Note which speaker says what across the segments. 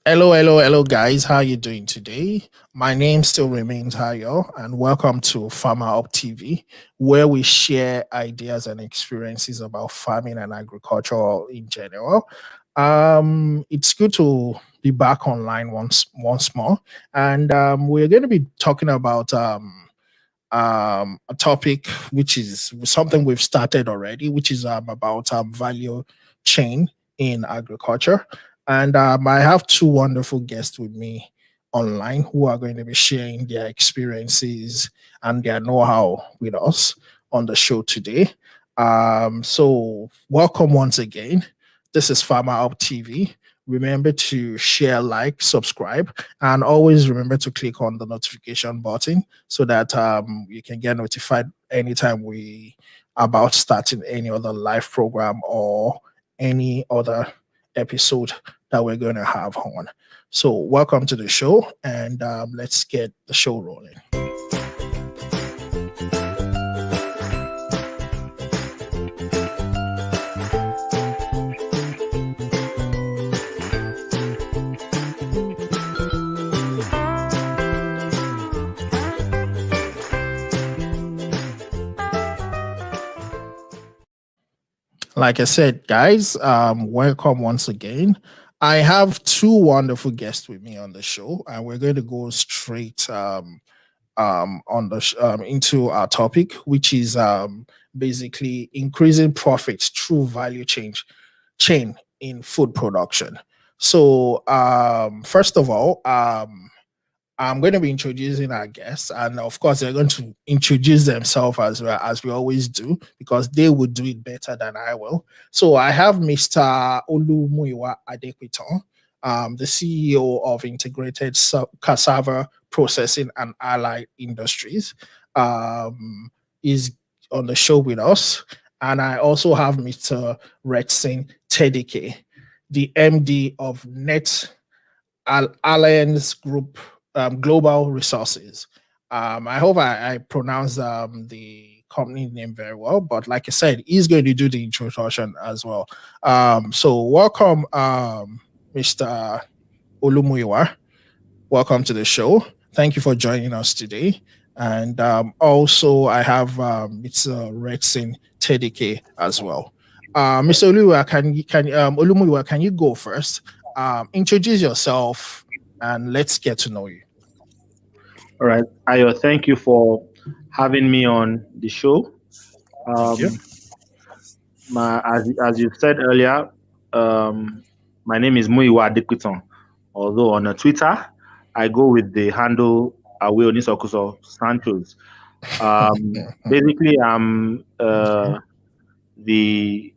Speaker 1: Hello, guys. How you doing today? My name still remains Hayo, and welcome to FarmerHubTV, where we share ideas and experiences about farming and agriculture in general. It's good to be back online once more, and we're going to be talking about a topic which is something we've started already, which is about value chain in agriculture. And I have two wonderful guests with me online who are going to be sharing their experiences and their know-how with us on the show today. So welcome once again. This is Farmer Up TV. Remember to share, like, subscribe, and always remember to click on the notification button so that you can get notified anytime we about starting any other live program or any other episode that we're going to have on. So welcome to the show, and let's get the show rolling. Like I said, guys, welcome once again. I have two wonderful guests with me on the show, and we're going to go straight on the into our topic, which is basically increasing profits through value chain in food production. So, first of all, I'm going to be introducing our guests, and of course, they're going to introduce themselves as well as we always do, because they would do it better than I will. So I have Mr. Oluwayiwa Adepitan, the CEO of Integrated Cassava Processing and Allied Industries, is on the show with us. And I also have Mr. Retson Tedheke, the MD of Allianz Group Global Resources. I hope I pronounced the company name very well, but like I said, he's going to do the introduction as well. So welcome, Mr. Oluwayiwa. Welcome to the show. Thank you for joining us today. And also, I have Mr. Retson Tedheke as well. Mr. Oluwayiwa, can you go first? Introduce yourself and let's get to know you.
Speaker 2: All right, Ayo, thank you for having me on the show. As you said earlier, my name is Muyiwa Adepitan. Although on Twitter, I go with the handle Awe Onisokuso Santos. Basically, I'm the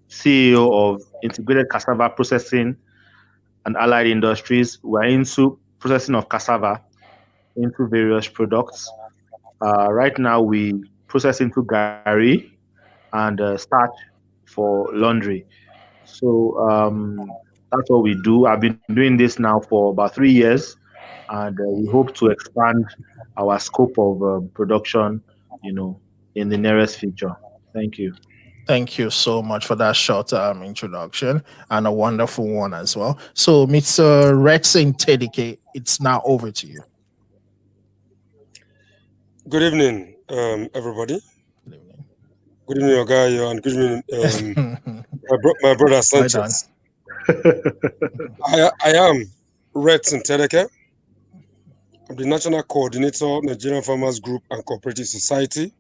Speaker 2: CEO of Integrated Cassava Processing and Allied Industries. We're into processing of cassava into various products. Right now, we process into gari and starch for laundry. So that's what we do. I've been doing this now for about 3 years, and we hope to expand our scope of production, in the nearest future. Thank you.
Speaker 1: Thank you so much for that short introduction and a wonderful one as well. So, Mr. Retson Tedheke, it's now over to you.
Speaker 3: Good evening, everybody. Good evening, Ogayo, and good evening, my brother Sanchez. I am Retson Tedheke. I'm the National Coordinator of Nigerian Farmers Group and Cooperative Society.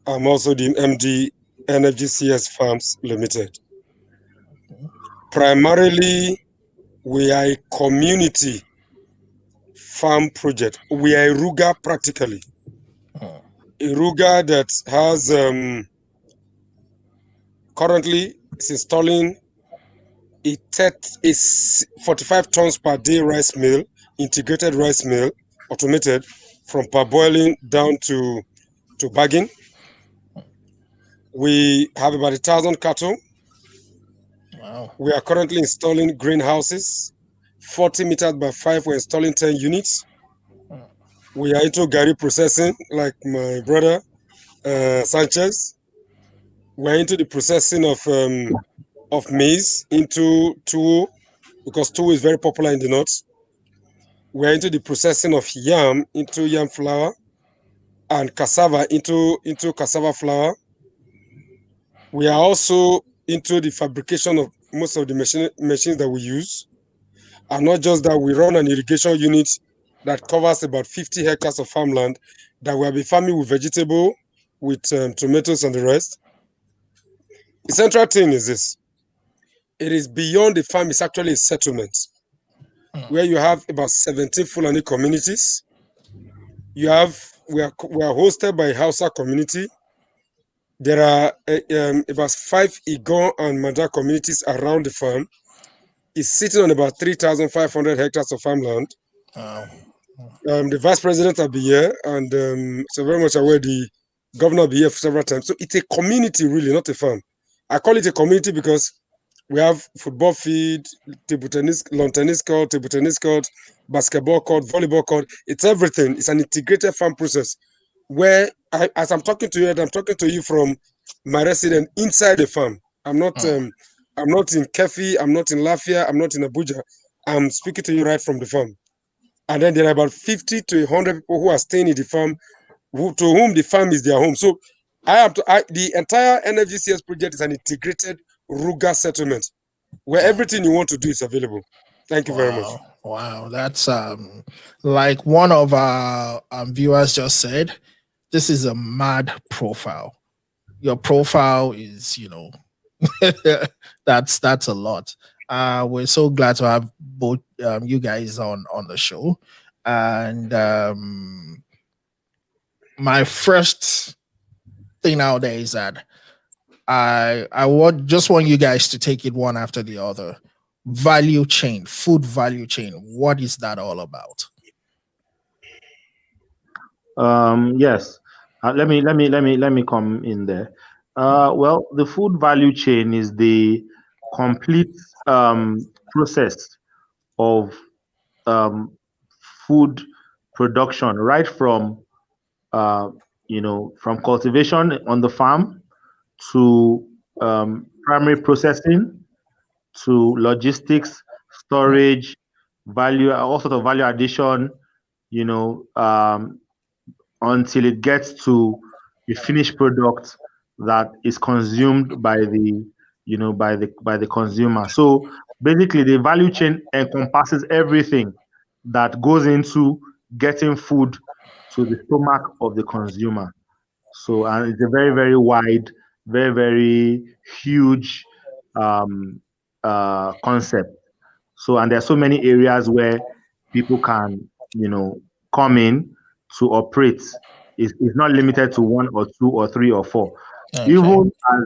Speaker 3: I'm also the MD Energy CS Farms Limited. Primarily, we are a community farm project. We are a Ruga practically. A Ruga that has currently is installing a 45 tons per day rice mill, integrated rice mill, automated from parboiling down to bagging. We have about 1,000 cattle.
Speaker 1: Wow.
Speaker 3: We are currently installing greenhouses, 40 meters by 5. We're installing 10 units. We are into gari processing, like my brother Sanchez. We're into the processing of maize into tuwo. because tuwo is very popular in the north. We're into the processing of yam into yam flour and cassava into cassava flour. We are also into the fabrication of most of the machines that we use. And not just that, we run an irrigation unit that covers about 50 hectares of farmland that we'll be farming with vegetable, with tomatoes and the rest. The central thing is this. It is beyond the farm, it's actually a settlement where you have about 17 Fulani communities. We are hosted by Hausa community. There are about 5 Igbo and Manda communities around the farm. It's sitting on about 3,500 hectares of farmland.
Speaker 1: Wow.
Speaker 3: The vice president will be here, and so very much aware the governor will be here several times. So it's a community, really, not a farm. I call it a community because we have football field, table tennis, lawn tennis court, table tennis court, basketball court, volleyball court. It's everything. It's an integrated farm process where, as I'm talking to you, I'm talking to you from my residence inside the farm. I'm not in Kefi, I'm not in Lafia, I'm not in Abuja. I'm speaking to you right from the farm. And then there are about 50 to 100 people who are staying in the farm, to whom the farm is their home. So the entire NFGCS project is an integrated rural settlement where everything you want to do is available. Thank you very much.
Speaker 1: Wow, that's like one of our viewers just said, this is a mad profile. Your profile is, that's a lot. We're so glad to have both you guys on the show. And my first thing out there is that I just want you guys to take it one after the other. Value chain, food value chain. What is that all about?
Speaker 2: Yes. Let me come in there. Well, the food value chain is the complete process of food production, right from from cultivation on the farm to primary processing to logistics, storage, value, all sort of value addition, until it gets to the finished product that is consumed by the by the consumer. So basically the value chain encompasses everything that goes into getting food to the stomach of the consumer. So, and it's a very, very wide, very, very huge concept. So, and there are so many areas where people can, come in to operate. It's not limited to 1 or 2 or 3 or 4. Okay. Even as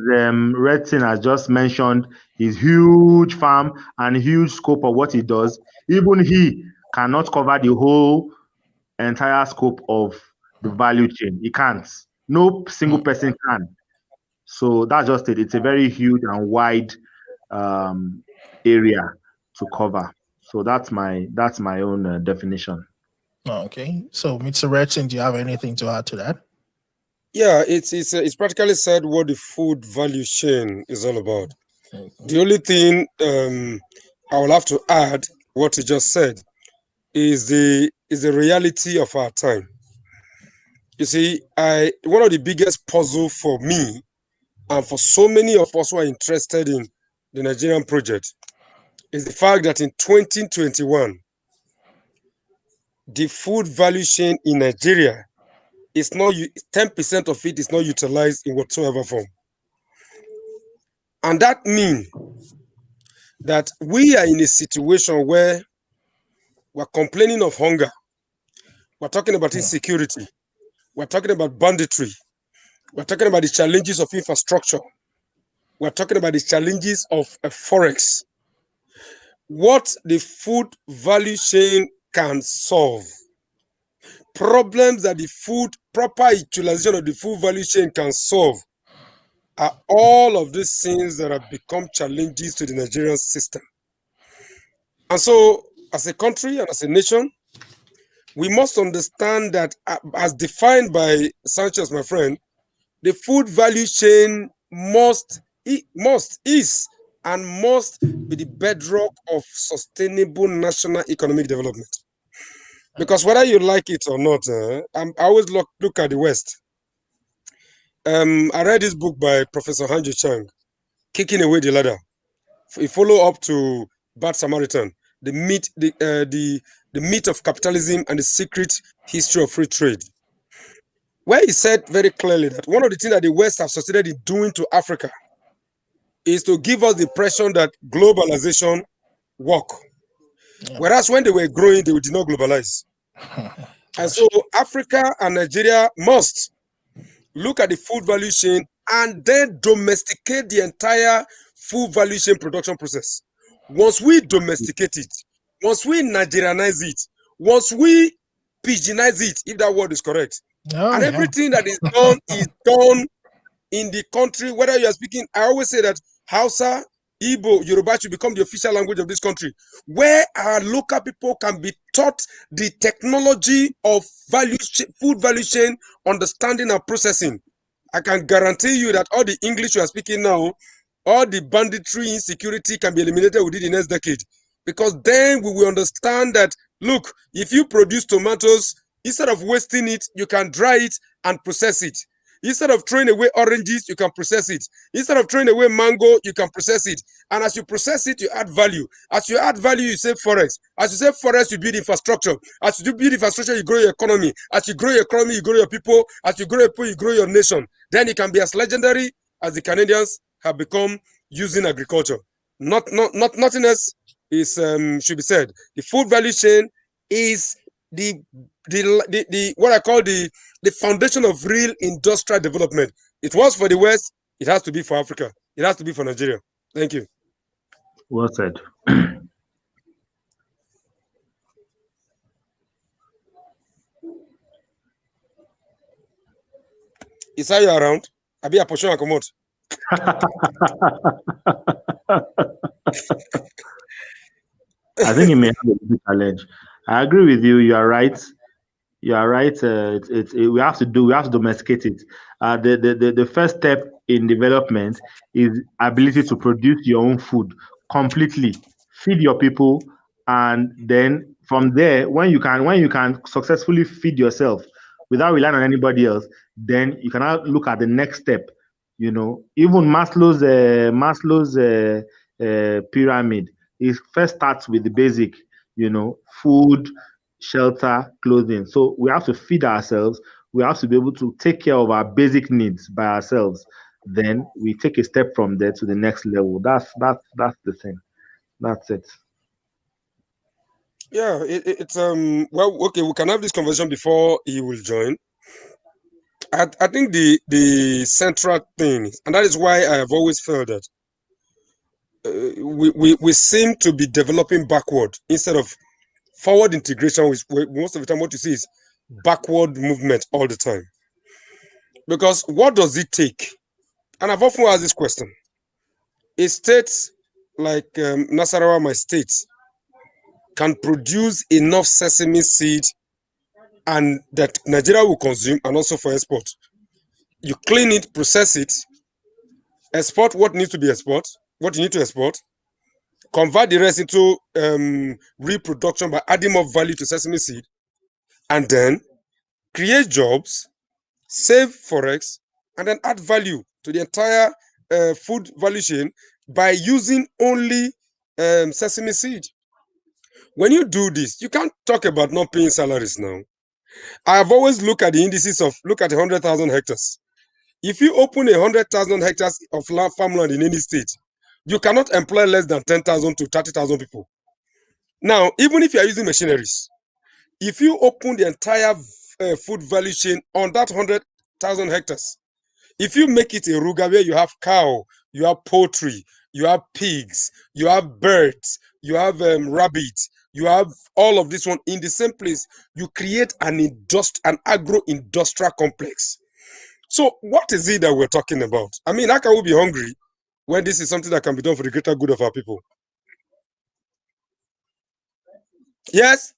Speaker 2: Retson has just mentioned, his huge farm and huge scope of what he does, even he cannot cover the whole entire scope of the value chain. He can't. No single person can. So that's just it. It's a very huge and wide area to cover. So that's my own definition.
Speaker 1: Okay. So, Mr. Retson, do you have anything to add to that?
Speaker 3: Yeah, it's practically said what the food value chain is all about. Mm-hmm. The only thing I will have to add what you just said is the reality of our time. You see, one of the biggest puzzle for me and for so many of us who are interested in the Nigerian project is the fact that in 2021, the food value chain in Nigeria is not 10% of it is not utilized in whatsoever form. And that means that we are in a situation where we're complaining of hunger. We're talking about insecurity. We're talking about banditry. We're talking about the challenges of infrastructure. We're talking about the challenges of forex. What the food value chain can solve, problems that the proper utilization of the food value chain can solve, are all of these things that have become challenges to the Nigerian system. And so, as a country and as a nation, we must understand that, as defined by Sanchez, my friend, the food value chain is and must be the bedrock of sustainable national economic development. Because whether you like it or not, I always look at the West. I read this book by Professor Hanju Chang, Kicking Away the Ladder. A follow up to Bad Samaritan, the myth of capitalism and the secret history of free trade, where he said very clearly that one of the things that the West have succeeded in doing to Africa is to give us the impression that globalization work. Yeah. Whereas when they were growing, they did not globalize. And so Africa and Nigeria must look at the food value chain and then domesticate the entire food value chain production process. Once we domesticate it, once we Nigerianize it, once we pidginize it, if that word is correct, and everything that is done in the country, whether you are speaking, I always say that Hausa, Igbo, Yoruba should become the official language of this country, where our local people can be taught the technology of food value chain, understanding and processing. I can guarantee you that all the English you are speaking now, all the banditry, insecurity can be eliminated within the next decade. Because then we will understand that, look, if you produce tomatoes, instead of wasting it, you can dry it and process it. Instead of throwing away oranges, you can process it. Instead of throwing away mango, you can process it. And as you process it, you add value. As you add value, you save forex. As you save forex, you build infrastructure. As you build infrastructure, you grow your economy. As you grow your economy, you grow your people. As you grow your people, you grow your nation. Then it can be as legendary as the Canadians have become using agriculture. Nothing else is should be said. The food value chain is the what I call the foundation of real industrial development. It was for the West, it has to be for Africa, it has to be for Nigeria. Thank you.
Speaker 2: Well said.
Speaker 3: Is that you around? I be a portion of commode.
Speaker 2: I think it may have a big challenge. I agree with you. You are right. You are right. We have to domesticate it. The first step in development is ability to produce your own food completely, feed your people, and then from there, when you can successfully feed yourself without relying on anybody else, then you can now look at the next step. You know, even Maslow's pyramid, it first starts with the basic. You know, food, shelter, clothing. So we have to feed ourselves. We have to be able to take care of our basic needs by ourselves. Then we take a step from there to the next level. That's the thing. That's it.
Speaker 3: Yeah, it's well, okay, we can have this conversation before he will join. I think the central thing, and that is why I have always felt that we seem to be developing backward instead of forward integration. Most of the time, what you see is backward movement all the time. Because what does it take? And I've often asked this question. A state like Nasarawa, my state, can produce enough sesame seed and that Nigeria will consume and also for export. You clean it, process it, export what needs to be export, what you need to export, convert the rest into reproduction by adding more value to sesame seed, and then create jobs, save forex, and then add value to the entire food value chain by using only sesame seed. When you do this, you can't talk about not paying salaries now. I have always looked at the indices of look at 100,000 hectares. If you open 100,000 hectares of farmland in any state, you cannot employ less than 10,000 to 30,000 people. Now, even if you are using machineries, if you open the entire food value chain on that 100,000 hectares, if you make it a ruga where you have cow, you have poultry, you have pigs, you have birds, you have rabbits, you have all of this one in the same place, you create an agro-industrial complex. So what is it that we're talking about? I mean, how can we be hungry when this is something that can be done for the greater good of our people? Yes?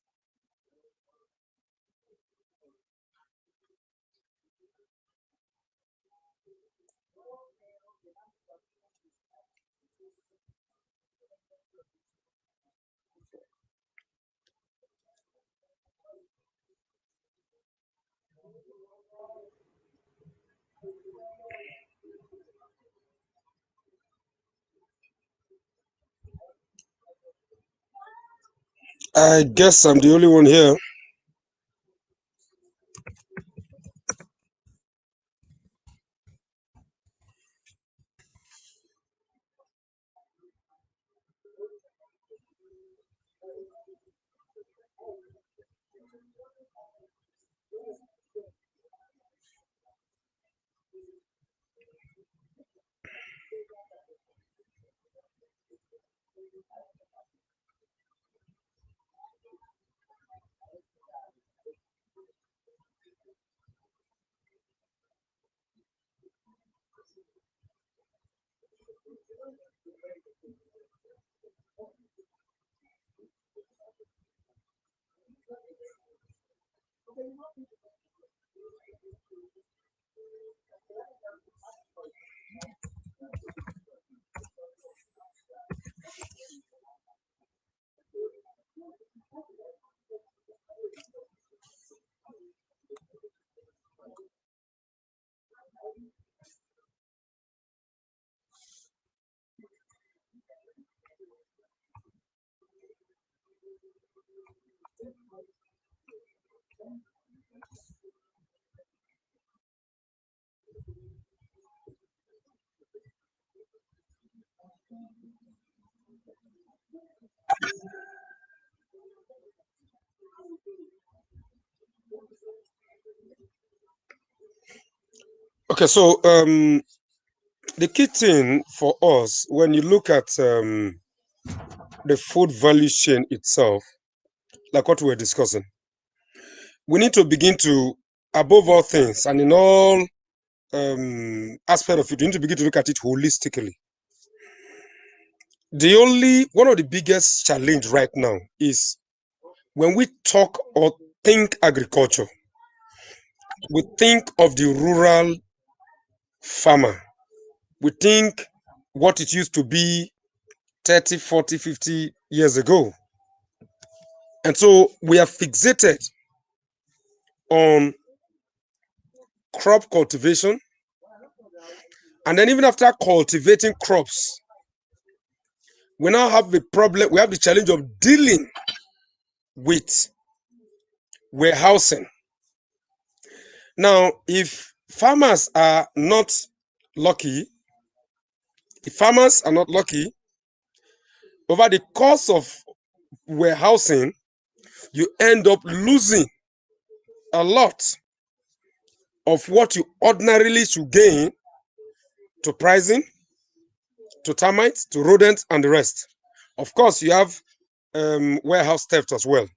Speaker 3: I guess I'm the only one here. Okay, so the key thing for us, when you look at the food value chain itself, like what we're discussing, we need to begin to, above all things, and in all aspect of it, we need to begin to look at it holistically. One of the biggest challenge right now is when we talk or think agriculture, we think of the rural farmer. We think what it used to be 30, 40, 50 years ago. And so we are fixated on crop cultivation. And then even after cultivating crops, we now have the problem, we have the challenge of dealing with warehousing. Now, if farmers are not lucky, over the course of warehousing, you end up losing a lot of what you ordinarily should gain to pricing, to termites, to rodents, and the rest. Of course, you have warehouse theft as well.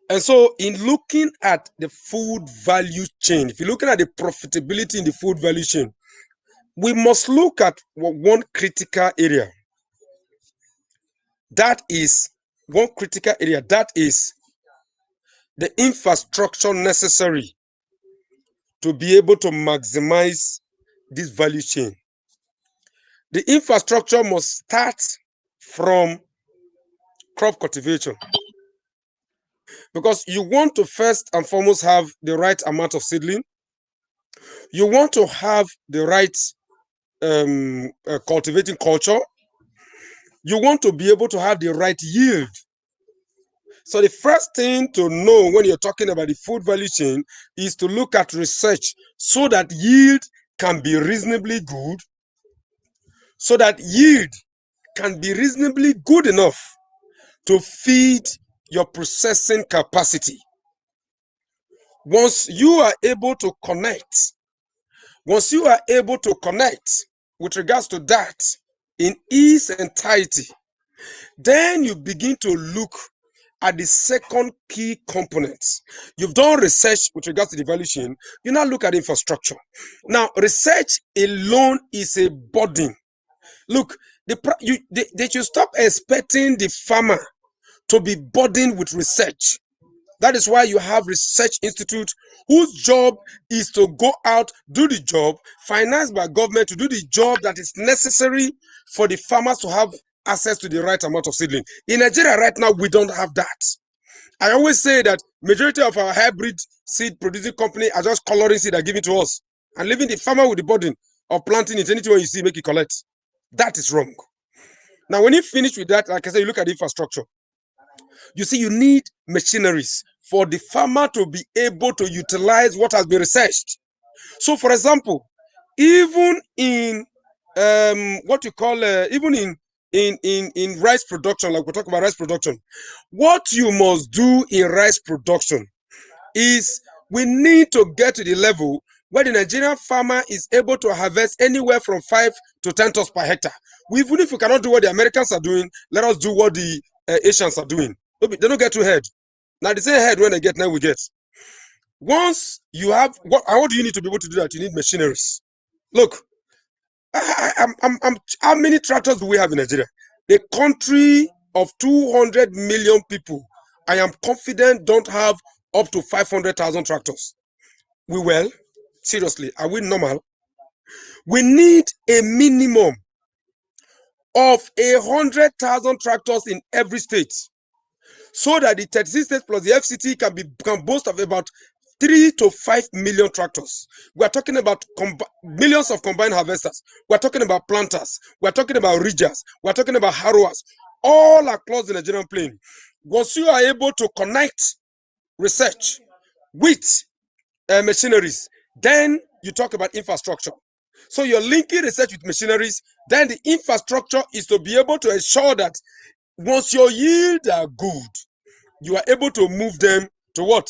Speaker 3: And so, in looking at the food value chain, if you're looking at the profitability in the food value chain, we must look at one critical area. That is the infrastructure necessary to be able to maximize this value chain. The infrastructure must start from crop cultivation, because you want to first and foremost have the right amount of seedling. You want to have the right cultivating culture. You want to be able to have the right yield. So the first thing to know when you're talking about the food value chain is to look at research so that yield can be reasonably good, enough to feed your processing capacity. Once you are able to connect with regards to that in its entirety, then you begin to look at the second key component. You've done research with regards to the value chain. You now look at infrastructure. Now, research alone is a burden. Look, they should stop expecting the farmer to be burdened with research. That is why you have research institute whose job is to go out, do the job, financed by government to do the job that is necessary for the farmers to have access to the right amount of seedling. In Nigeria right now, we don't have that. I always say that majority of our hybrid seed producing company are just coloring seed and giving to us and leaving the farmer with the burden of planting it. Anything you see, make it collect. That is wrong. Now, when you finish with that, like I said, you look at the infrastructure. You see, you need machineries for the farmer to be able to utilize what has been researched. So, for example, even in even in rice production, like we talk about rice production, what you must do in rice production is we need to get to the level where the Nigerian farmer is able to harvest anywhere from 5 to 10 tons per hectare. Even if we cannot do what the Americans are doing, let us do what the Asians are doing. They don't get too ahead. Now they say head when they get, now we get. Once you have what do you need to be able to do that? You need machineries. Look, how many tractors do we have in Nigeria? A country of 200 million people, I am confident, don't have up to 500,000 tractors. We will? Seriously, are we normal? We need a minimum of 100,000 tractors in every state, so that the 36 states plus the FCT can boast of about 3 to 5 million tractors. We are talking about millions of combined harvesters. We are talking about planters. We are talking about ridgers. We are talking about harrowers, all across the Nigerian plain. Once you are able to connect research with machineries, then you talk about infrastructure. So you're linking research with machineries, then the infrastructure is to be able to ensure that once your yields are good, you are able to move them to what?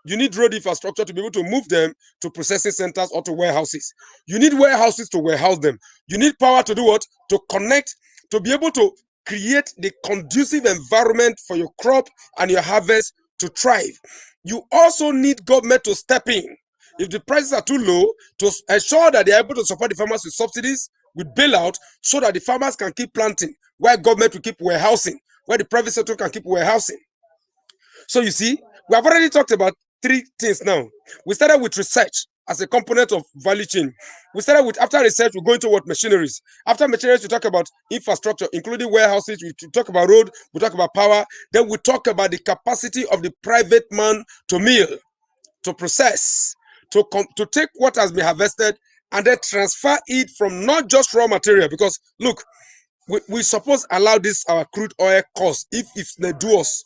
Speaker 3: You need road infrastructure to be able to move them to processing centers or to warehouses. You need warehouses to warehouse them. You need power to do what? To connect, to be able to create the conducive environment for your crop and your harvest to thrive. You also need government to step in. If the prices are too low, to ensure that they are able to support the farmers with subsidies, with bailout, so that the farmers can keep planting, while government will keep warehousing, while the private sector can keep warehousing. So you see, we have already talked about 3 things now. We started with research as a component of value chain. We started with, after research, we go into what? Machineries. After machineries, we talk about infrastructure, including warehouses. We talk about road. We talk about power. Then we talk about the capacity of the private man to mill, to process, to take what has been harvested and then transfer it from not just raw material. Because look, we suppose allow this our crude oil cost if they do us.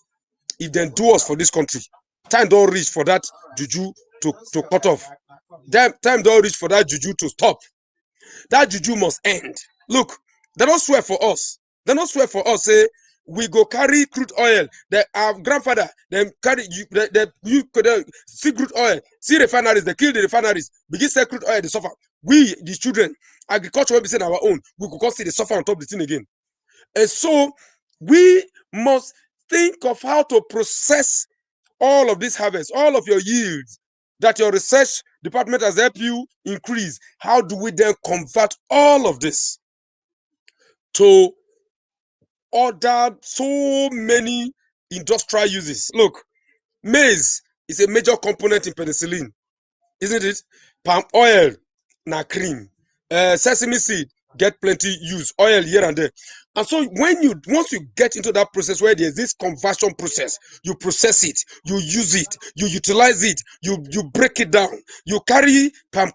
Speaker 3: If they do us for this country, time don't reach for that juju to cut off. Time don't reach for that juju to stop. That juju must end. Look, they don't swear for us. They don't swear for us. Say we go carry crude oil. Our grandfather them carry you see crude oil. See refineries. They kill the refineries. Begin sell crude oil. They suffer. We the children, agriculture will be saying our own. We could see the suffer on top of the thing again. And so we must think of how to process all of this harvest, all of your yields that your research department has helped you increase. How do we then convert all of this to other so many industrial uses? Look, maize is a major component in penicillin, isn't it? Palm oil, na cream. Sesame seed get plenty use, oil here and there. And so once you get into that process where there's this conversion process, you process it, you use it, you utilize it, you break it down. You carry palm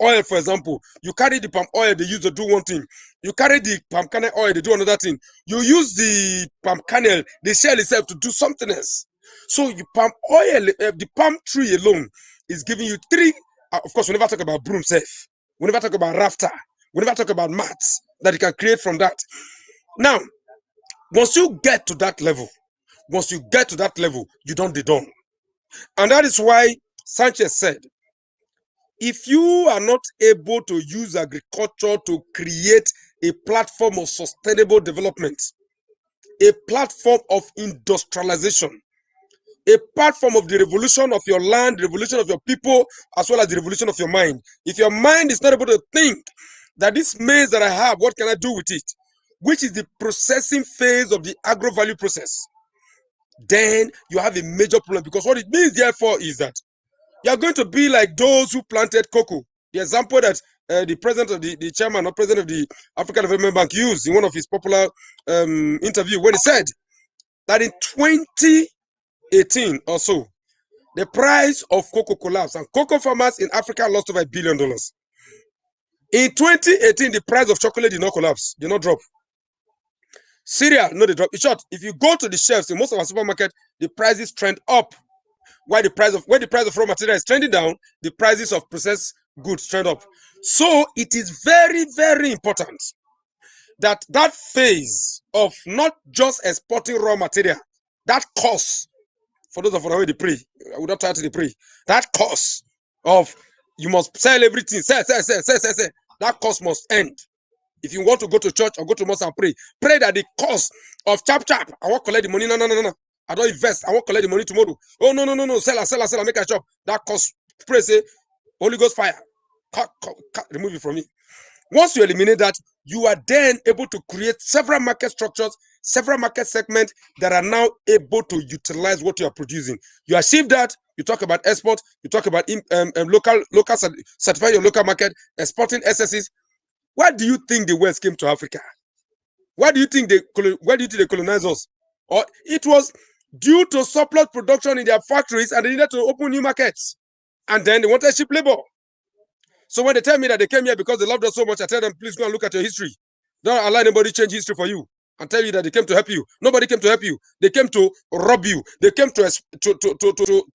Speaker 3: oil, for example. You carry the palm oil, they use to do one thing. You carry the palm kernel oil, they do another thing. You use the palm kernel, the shell itself, to do something else. So palm oil, the palm tree alone is giving you 3. Of course, we never talk about broom safe. We never talk about rafter. We never talk about mats that you can create from that. Now, once you get to that level, you don't be done. And that is why Sanchez said, if you are not able to use agriculture to create a platform of sustainable development, a platform of industrialization, a platform of the revolution of your land, the revolution of your people, as well as the revolution of your mind. If your mind is not able to think that this maize that I have, what can I do with it? Which is the processing phase of the agro-value process, then you have a major problem. Because what it means, therefore, is that you are going to be like those who planted cocoa. The example that the president of the chairman or president of the African Development Bank used in one of his popular interview when he said that in 2018 or so, the price of cocoa collapsed and cocoa farmers in Africa lost over $1 billion. In 2018, the price of chocolate did not collapse, did not drop. Cereal, no, they drop. In short, if you go to the shelves in most of our supermarkets, the prices trend up. While the price of raw material is trending down, the prices of processed goods trend up. So it is very, very important that that phase of not just exporting raw material, that cost, for those of us who the pray, I would not try to the pray, that cost of you must sell everything, sell, that cost must end. If you want to go to church or go to mosque and pray that the cost of chap, I won't collect the money, no. I don't invest, I won't collect the money tomorrow. Oh, no, sell, make a shop. That cost, pray, say, Holy Ghost fire, cut, remove it from me. Once you eliminate that, you are then able to create several market structures, several market segments that are now able to utilize what you are producing. You achieve that, you talk about export, you talk about local certify your local market, exporting SSEs. Why do you think the West came to Africa? Why do you think they colonized us? Or it was due to surplus production in their factories and they needed to open new markets. And then they wanted cheap labor. So when they tell me that they came here because they loved us so much, I tell them, please go and look at your history. Don't allow anybody change history for you and tell you that they came to help you. Nobody came to help you. They came to rob you. They came to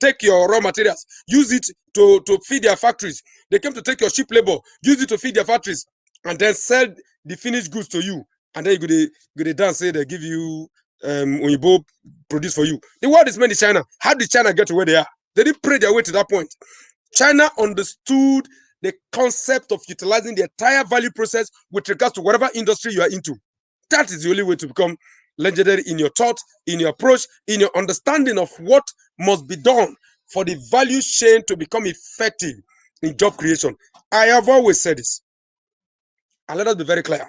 Speaker 3: take your raw materials, use it to feed their factories. They came to take your cheap labor, use it to feed their factories, and then sell the finished goods to you. And then you go to dance, say they give you Oyibo produce for you. The world is made in China. How did China get to where they are? They didn't pray their way to that point. China understood the concept of utilizing the entire value process with regards to whatever industry you are into. That is the only way to become legendary in your thought, in your approach, in your understanding of what must be done for the value chain to become effective in job creation. I have always said this, and let us be very clear.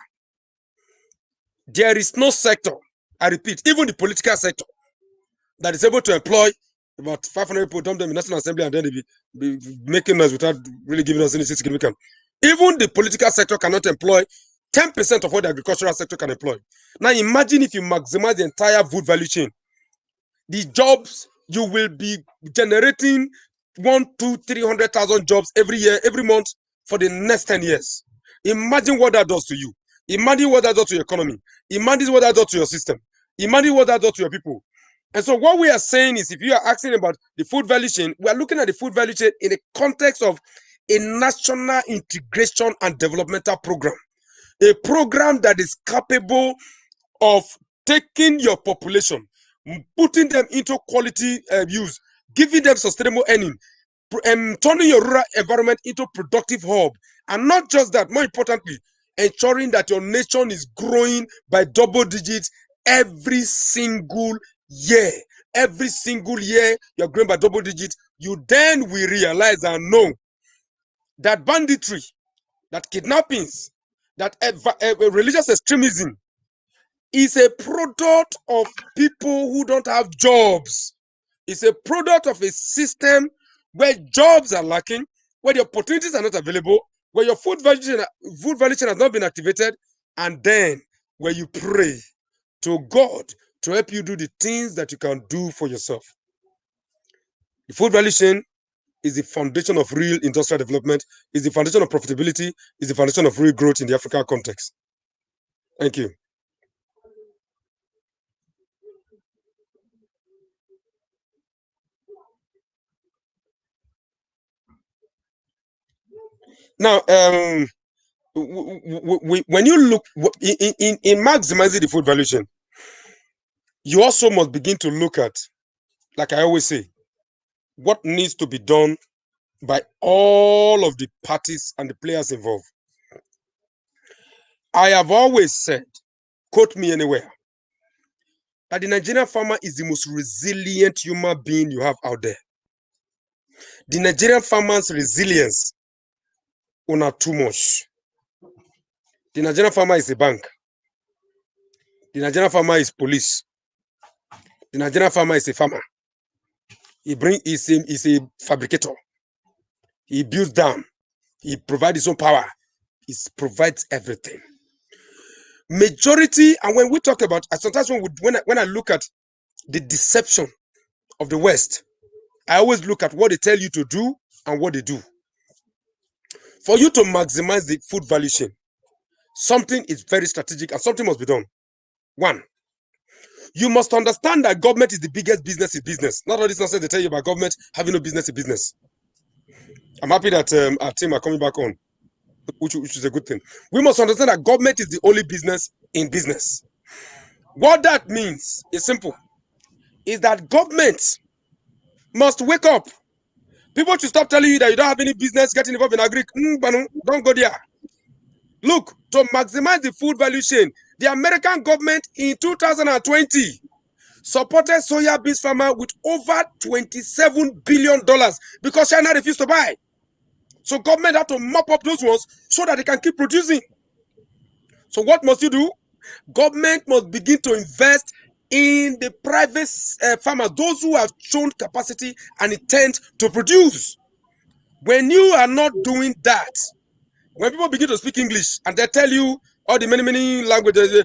Speaker 3: There is no sector, I repeat, even the political sector, that is able to employ about 500 people, dump them in National Assembly, and then they be making noise without really giving us anything significant. Even the political sector cannot employ 10% of what the agricultural sector can employ. Now imagine if you maximize the entire food value chain. The jobs, you will be generating 100,000-300,000 jobs every year, every month for the next 10 years. Imagine what that does to you. Imagine what that does to your economy. Imagine what that does to your system. Imagine what that does to your people. And so what we are saying is, if you are asking about the food value chain, we are looking at the food value chain in the context of a national integration and developmental program. A program that is capable of taking your population, putting them into quality use, giving them sustainable earning, turning your rural environment into productive hub. And not just that, more importantly, ensuring that your nation is growing by double digits every single year. Every single year, you're growing by double digits. You then will realize and know that banditry, that kidnappings, that religious extremism is a product of people who don't have jobs. It's a product of a system where jobs are lacking, where the opportunities are not available, where your food value chain has not been activated, and then where you pray to God to help you do the things that you can do for yourself. The food value chain is the foundation of real industrial development, is the foundation of profitability, is the foundation of real growth in the African context. Thank you. Now, when you look in maximizing the food value chain, you also must begin to look at, like I always say, what needs to be done by all of the parties and the players involved. I have always said, quote me anywhere, that the Nigerian farmer is the most resilient human being you have out there. The Nigerian farmer's resilience is not too much. The Nigerian farmer is a bank. The Nigerian farmer is police. The Nigerian farmer is a farmer. He's a fabricator. He builds dam. He provides his own power. provides everything. Majority, and when we talk about, sometimes when I look at the deception of the West, I always look at what they tell you to do and what they do. For you to maximize the food value chain, something is very strategic and something must be done. One, you must understand that government is the biggest business in business. Not all this nonsense they tell you about government having no business in business. I'm happy that our team are coming back on, which is a good thing. We must understand that government is the only business in business. What that means is simple, is that government must wake up. People should stop telling you that you don't have any business getting involved in agri. Don't go there. Look, to maximize the food value chain, the American government in 2020 supported soya beans farmer with over $27 billion because China refused to buy. So government had to mop up those ones so that they can keep producing. So what must you do? Government must begin to invest in the private farmers, those who have shown capacity and intent to produce. When you are not doing that, when people begin to speak English and they tell you all the many languages,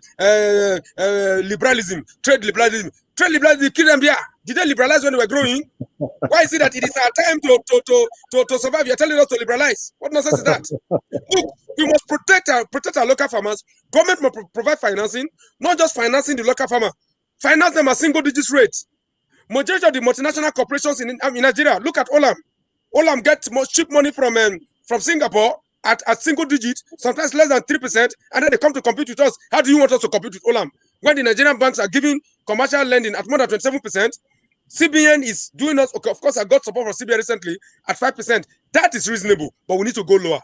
Speaker 3: liberalism, trade liberalism, kill them there. Did they liberalize when they were growing? Why is it that it is our time to survive? You're telling us to liberalize. What nonsense is that? Look, we must protect our local farmers. Government must provide financing, not just financing the local farmer. Finance them at single-digit rates. Majority of the multinational corporations in Nigeria, look at Olam. Olam gets cheap money from Singapore at single digit, sometimes less than 3%, and then they come to compete with us. How do you want us to compete with Olam? When the Nigerian banks are giving commercial lending at more than 27%, CBN is doing us, okay, of course, I got support from CBN recently at 5%. That is reasonable, but we need to go lower.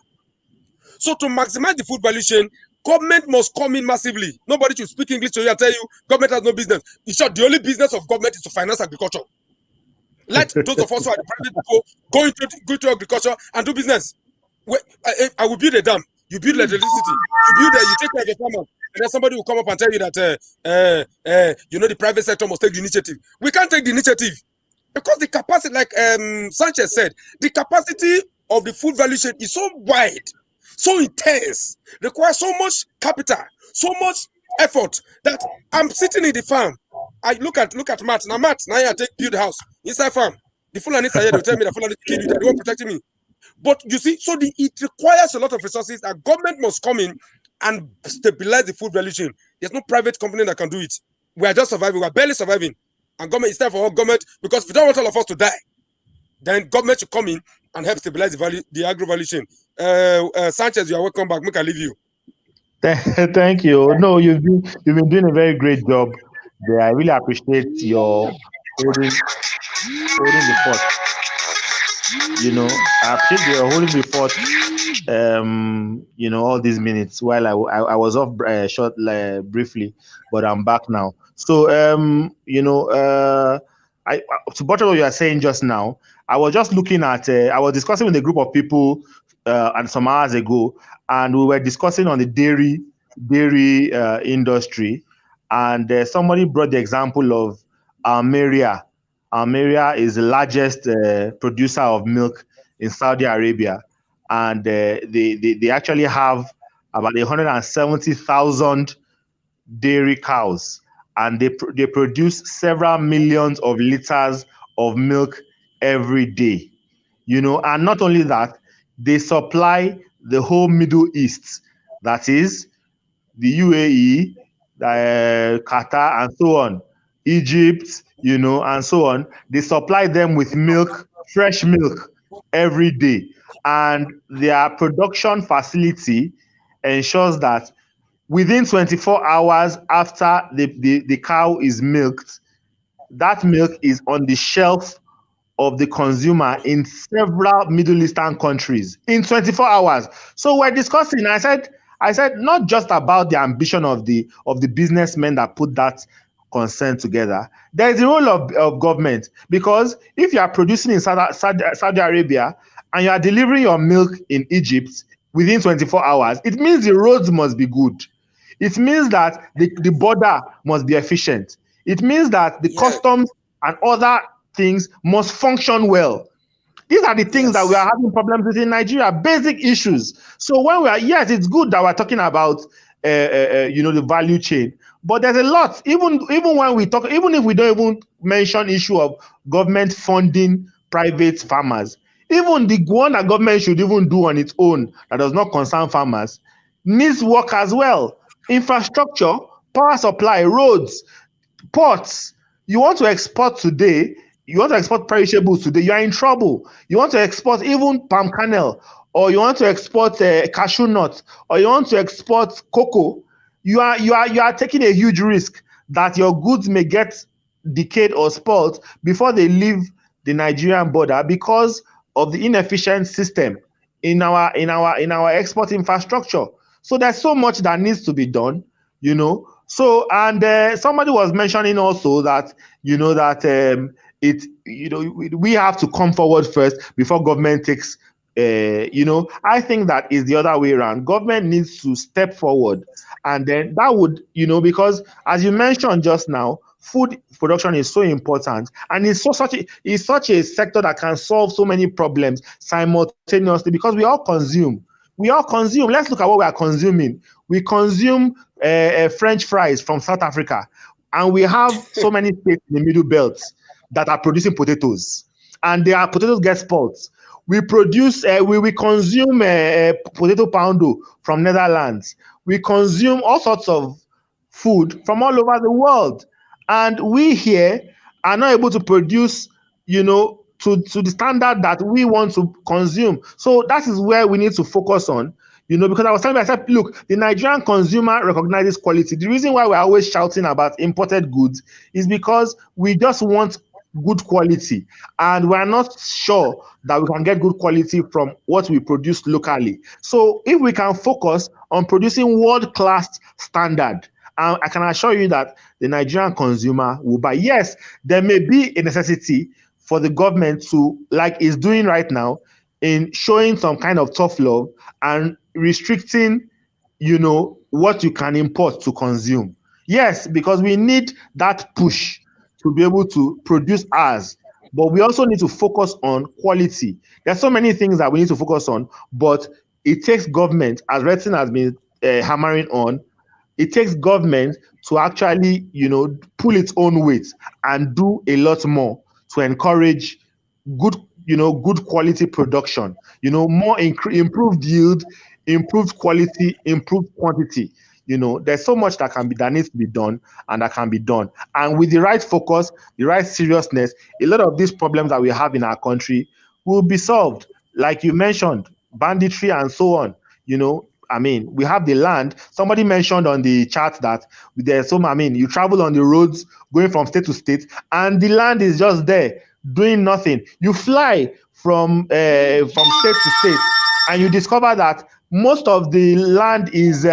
Speaker 3: So to maximize the food value chain, government must come in massively. Nobody should speak English to you and tell you government has no business. In short, the only business of government is to finance agriculture. Let those of us who are the private people go into agriculture and do business. I will build a dam. You build electricity. You take care of the farmer. And then somebody will come up and tell you that the private sector must take the initiative. We can't take the initiative because the capacity, like Sanchez said, the capacity of the food value chain is so wide, so intense, requires so much capital, so much effort that I'm sitting in the farm. I look at Matt. Now I build a house inside farm. The Fulani are here to tell me the Fulani kill you. They won't protecting me. But you see, so it requires a lot of resources. A government must come in and stabilize the food value chain. There's no private company that can do it. We are just surviving. We are barely surviving. And government, it's time for all government, because if we don't want all of us to die, then government should come in and help stabilize the agro value chain. Sanchez, you are welcome back. Make I leave you.
Speaker 2: Thank you. No, you've been doing a very great job there. I really appreciate your holding the fort. I appreciate your holding the fort. All these minutes while I was off briefly, but I'm back now. So to bottom what you are saying just now, I was just looking at I was discussing with a group of people and some hours ago, and we were discussing on the dairy industry, and somebody brought the example of Almeria. Almeria is the largest producer of milk in Saudi Arabia, and they actually have about 170,000 dairy cows, and they produce several millions of liters of milk every day. And not only that, they supply the whole Middle East, that is the UAE, Qatar, and so on, Egypt, and so on. They supply them with milk, fresh milk, every day. And their production facility ensures that within 24 hours after the cow is milked, that milk is on the shelf of the consumer in several Middle Eastern countries in 24 hours. So we're discussing, I said not just about the ambition of the businessmen that put that concern together. There is the role of government, because if you are producing in Saudi Arabia and you are delivering your milk in Egypt within 24 hours, it means the roads must be good. It means that the border must be efficient. It means that the customs and other things must function well. These are the things that we are having problems with in Nigeria, basic issues. So when we are, yes, it's good that we're talking about, the value chain, but there's a lot, even when we talk, even if we don't even mention issue of government funding private farmers, even the one that government should even do on its own that does not concern farmers needs work as well. Infrastructure, power supply, roads, ports. You want to export today, you want to export perishables today, you are in trouble. You want to export even palm kernel, or you want to export cashew nuts, or you want to export cocoa, you are taking a huge risk that your goods may get decayed or spoiled before they leave the Nigerian border because of the inefficient system in our export infrastructure. So there's so much that needs to be done, So, and somebody was mentioning also that we have to come forward first before government takes. I think that is the other way around. Government needs to step forward, and then that would, because as you mentioned just now, food production is so important, and it's such a sector that can solve so many problems simultaneously because we all consume. Let's look at what we are consuming. We consume French fries from South Africa, and we have so many states in the Middle Belt that are producing potatoes, and their potatoes get spoiled. We produce, we consume potato poundo from Netherlands. We consume all sorts of food from all over the world, and we here are not able to produce, to the standard that we want to consume. So that is where we need to focus on, because I was telling myself, look, the Nigerian consumer recognizes quality. The reason why we're always shouting about imported goods is because we just want good quality, and we're not sure that we can get good quality from what we produce locally. So if we can focus on producing world-class standard, I can assure you that the Nigerian consumer will buy. Yes, there may be a necessity for the government to, like it's doing right now, in showing some kind of tough love and restricting, what you can import to consume. Yes, because we need that push to be able to produce ours, but we also need to focus on quality. There's so many things that we need to focus on, but it takes government, as Retson has been hammering on, it takes government to actually, pull its own weight and do a lot more to encourage good quality production, more improved yield, improved quality, improved quantity. There's so much that needs to be done, and that can be done. And with the right focus, the right seriousness, a lot of these problems that we have in our country will be solved. Like you mentioned, banditry and so on. We have the land. Somebody mentioned on the chat that there's you travel on the roads going from state to state, and the land is just there doing nothing. You fly from state to state, and you discover that most of the land is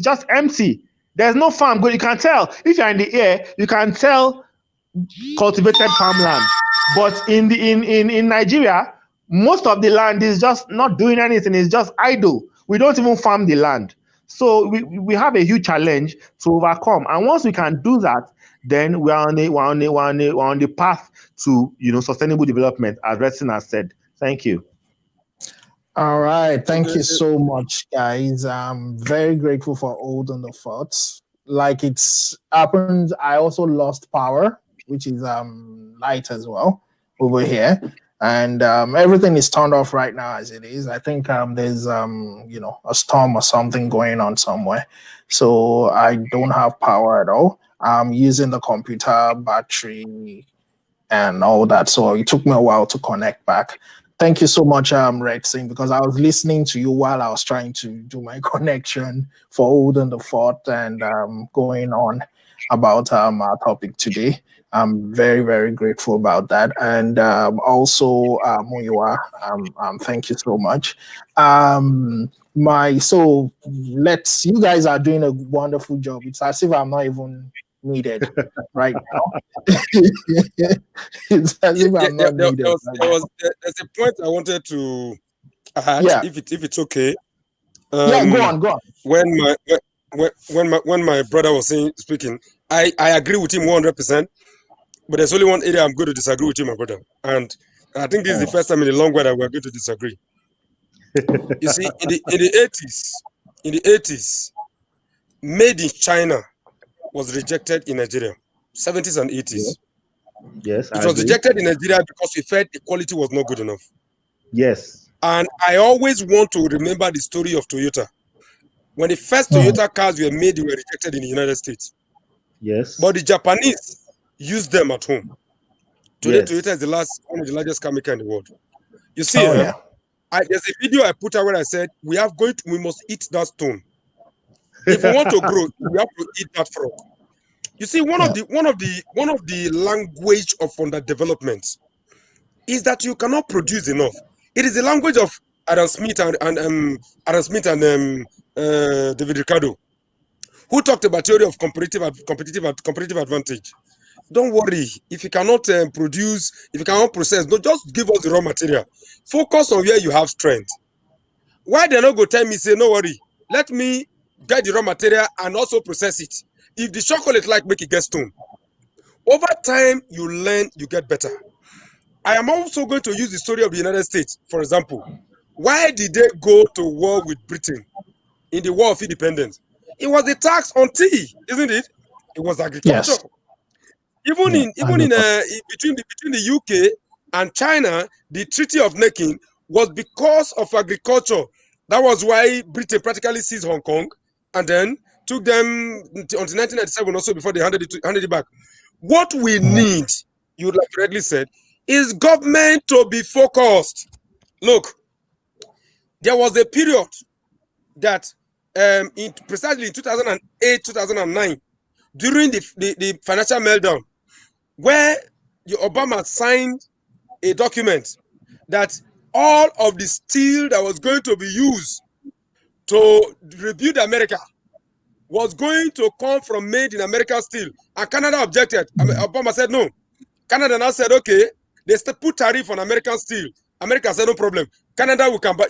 Speaker 2: just empty. There's no farm. You can tell if you're in the air. You can tell cultivated farmland, but in Nigeria, most of the land is just not doing anything. It's just idle. We don't even farm the land. So we have a huge challenge to overcome. And once we can do that, then we're on the path to sustainable development, as Retson has said. Thank you.
Speaker 1: All right. Thank you so much, guys. I'm very grateful for holding the thoughts. Like it's happened, I also lost power, which is light as well over here. And everything is turned off right now as it is. I think there's a storm or something going on somewhere. So I don't have power at all. I'm using the computer battery and all that. So it took me a while to connect back. Thank you so much, Retson, because I was listening to you while I was trying to do my connection for holding the fort and going on about our topic today. I'm very, very grateful about that. And also, Muyiwa, thank you so much. You guys are doing a wonderful job. It's as if I'm not even needed right now. It's as if I'm not needed.
Speaker 3: There's a point I wanted to add, if it's okay.
Speaker 1: Go on.
Speaker 3: When my brother was speaking, I agree with him 100%. But there's only one area I'm going to disagree with you, my brother. And I think this is the first time in a long while that we're going to disagree. You see, in the 80s, made in China was rejected in Nigeria. 70s and 80s.
Speaker 2: Yes,
Speaker 3: it was rejected in Nigeria because we felt the quality was not good enough.
Speaker 2: Yes.
Speaker 3: And I always want to remember the story of Toyota. When the first Toyota cars were made, they were rejected in the United States.
Speaker 2: Yes.
Speaker 3: But the Japanese used them at home. Today,
Speaker 2: Yes.
Speaker 3: Toyota is one of the largest car makers in the world. You see, there's a video I put out where I said we must eat that stone. If we want to grow, we have to eat that frog. You see, one of the language of underdevelopment is that you cannot produce enough. It is the language of Adam Smith and David Ricardo, who talked about theory of competitive advantage. Don't worry if you cannot produce, if you cannot process. Don't just give us the raw material. Focus on where you have strength. Why they not go tell me say no worry? Let me get the raw material and also process it. If the chocolate like make it get stone, over time you learn, you get better. I am also going to use the story of the United States, for example. Why did they go to war with Britain in the War of Independence? It was the tax on tea, isn't it? It was agriculture.
Speaker 1: Yes.
Speaker 3: Even between the UK and China, the Treaty of Nanking was because of agriculture. That was why Britain practically seized Hong Kong and then took them until 1997 also before they handed it back. What we need, you like correctly said, is government to be focused. Look, there was a period that precisely in 2008, 2009, during the financial meltdown, where Obama signed a document that all of the steel that was going to be used to rebuild America was going to come from made in America steel. And Canada objected. Obama said no. Canada now said, okay, they put tariff on American steel. America said no problem. Canada, we can buy,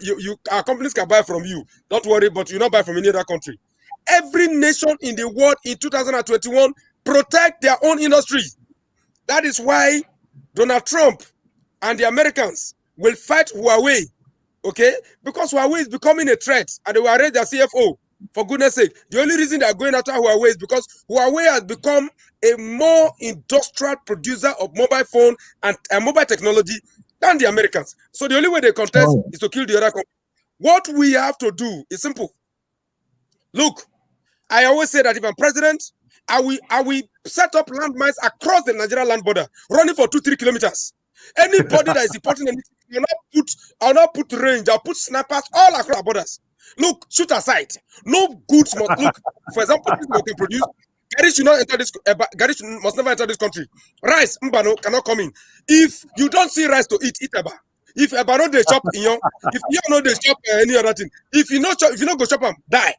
Speaker 3: our companies can buy from you. Don't worry, but you not buy from any other country. Every nation in the world in 2021 protect their own industry. That is why Donald Trump and the Americans will fight Huawei, okay? Because Huawei is becoming a threat, and they will arrest their CFO. For goodness sake, the only reason they are going after Huawei is because Huawei has become a more industrial producer of mobile phone and mobile technology than the Americans. So the only way they contest is to kill the other company. What we have to do is simple. Look, I always say that if I'm president, I will set up landmines across the Nigerian land border, running for 2-3 kilometers. Anybody that is importing anything, I'll not put range, I'll put snipers all across our borders. Look, shoot aside. No goods must look. For example, we can produce. Garage should not enter this. Garage must never enter this country. Rice, mbano cannot come in. If you don't see rice to eat eba. If eba no they chop in if you know they chop any other thing. If you not go chop them, die.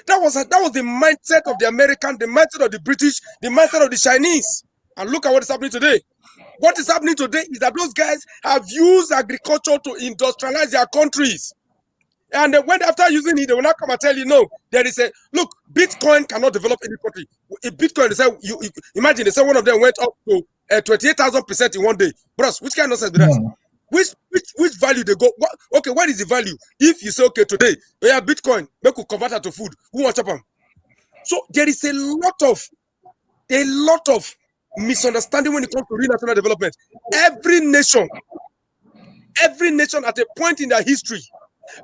Speaker 3: That was the mindset of the American, the mindset of the British, the mindset of the Chinese. And look at what is happening today. What is happening today is that those guys have used agriculture to industrialize their countries. And when after using it, they will not come and tell you, no, there is a, look, Bitcoin cannot develop any country. If Bitcoin, they say, imagine, they say one of them went up to 28,000% in one day. Bros, which kind of nonsense is that? Which value they go? Okay, what is the value? If you say, okay, today, we have Bitcoin, we could convert it to food. Who wants them? So there is a lot of misunderstanding when it comes to real national development. Every nation at a point in their history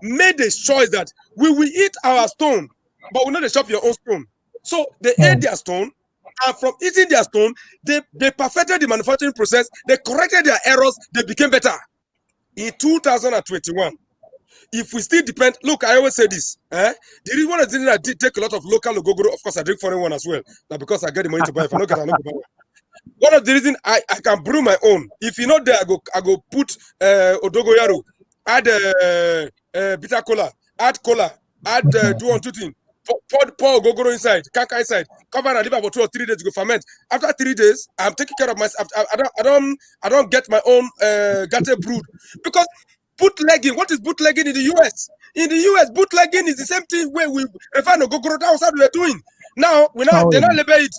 Speaker 3: made a choice that we will eat our stone, but we're not to chop your own stone. So they ate their stone, and from eating their stone, they perfected the manufacturing process, they corrected their errors, they became better. In 2021, if we still depend, look, I always say this, the reason one of the things I did take a lot of local ogogoro, of course I drink foreign one as well, now because I get the money to buy. If I don't get, I don't buy. One of the reasons I can brew my own. If you know there, I go put odogoyaro, add bitter cola, add do 1, 2 things. Pour ogogoro inside, kaka inside, cover and leave about 2 or 3 days to go ferment. After 3 days, I'm taking care of myself. I don't get my own gate brewed because bootlegging. What is bootlegging in the US? In the US, bootlegging is the same thing where we refine ogogoro. That was how we were doing. Now they're not label it.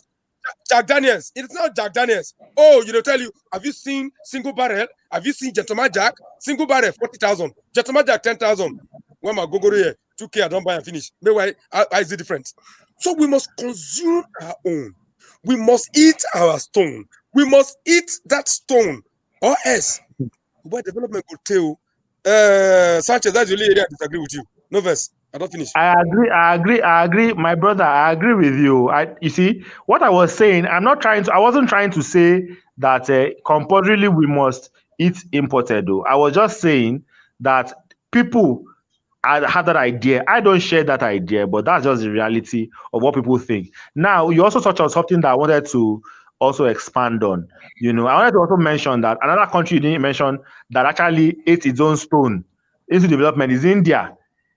Speaker 3: Jack Daniels. It's not Jack Daniels. Oh, you know, tell you, have you seen single barrel? Have you seen Gentleman Jack? Single barrel, 40,000. Gentleman Jack, 10,000. When my go here, 2K, I don't buy and finish. Meanwhile, how is it different? So we must consume our own. We must eat our stone. We must eat that stone, or else where development could tell. Sanchez, that's the only area I disagree with you. No verse. I don't finish.
Speaker 2: I agree, my brother. I agree with you. You see what I was saying. I wasn't trying to say that compulsorily we must eat imported. Though I was just saying that people had that idea. I don't share that idea, but that's just the reality of what people think. Now, you also touched on something that I wanted to also expand on. You know, I wanted to also mention that another country you didn't mention that actually ate its own stone into development is India.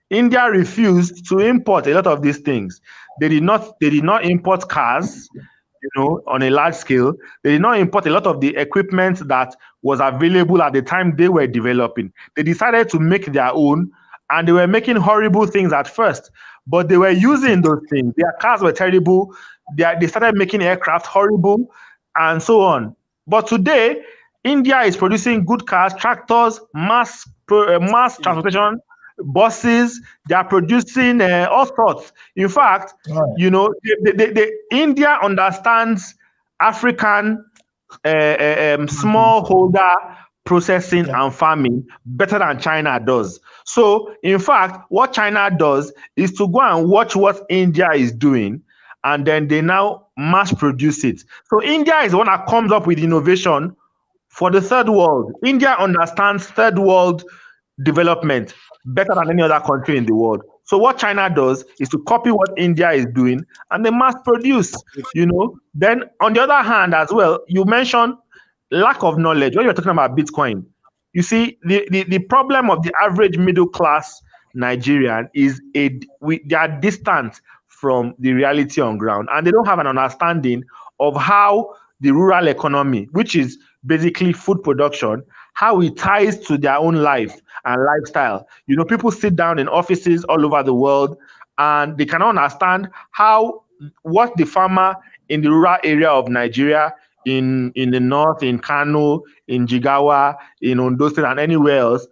Speaker 2: India refused to import a lot of these things. They did not import cars, you know, on a large scale. They did not import a lot of the equipment that was available at the time they were developing. They decided to make their own, and they were making horrible things at first, but they were using those things. Their cars were terrible. They started making aircraft horrible, and so on. But today, India is producing good cars, tractors, mass transportation, buses. They are producing all sorts. In fact, you know, India understands African smallholder processing and farming better than China does. So, in fact, what China does is to go and watch what India is doing, and then they now mass produce it. So India is the one that comes up with innovation for the third world. India understands third world development better than any other country in the world. So what China does is to copy what India is doing, and they mass produce, you know. Then on the other hand as well, you mentioned lack of knowledge. When you're talking about Bitcoin, you see, the problem of the average middle class Nigerian is they are distant from the reality on ground, and they don't have an understanding of how the rural economy, which is basically food production, how it ties to their own life and lifestyle. You know, people sit down in offices all over the world, and they cannot understand what the farmer in the rural area of Nigeria, in the north, in Kano, in Jigawa, in Ondo State, and anywhere else,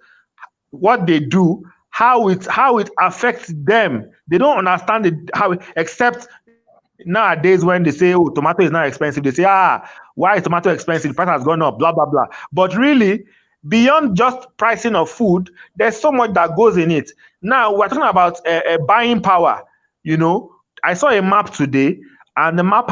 Speaker 2: what they do, how it affects them. They don't understand it, except nowadays when they say, oh, tomato is not expensive, they say, why is tomato expensive? The price has gone up, blah, blah, blah. But really, beyond just pricing of food, there's so much that goes in it. Now, we're talking about buying power. You know, I saw a map today, and the map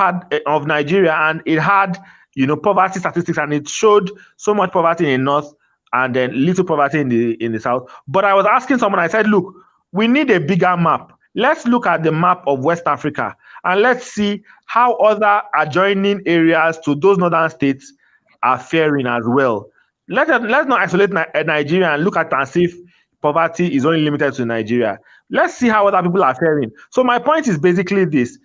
Speaker 2: of Nigeria, and it had, you know, poverty statistics, and it showed so much poverty in the north and then little poverty in the south. But I was asking someone, I said, look, we need a bigger map. Let's look at the map of West Africa, and let's see how other adjoining areas to those northern states are faring as well. Let's not isolate Nigeria and look at and see if poverty is only limited to Nigeria. Let's see how other people are faring. So my point is basically this: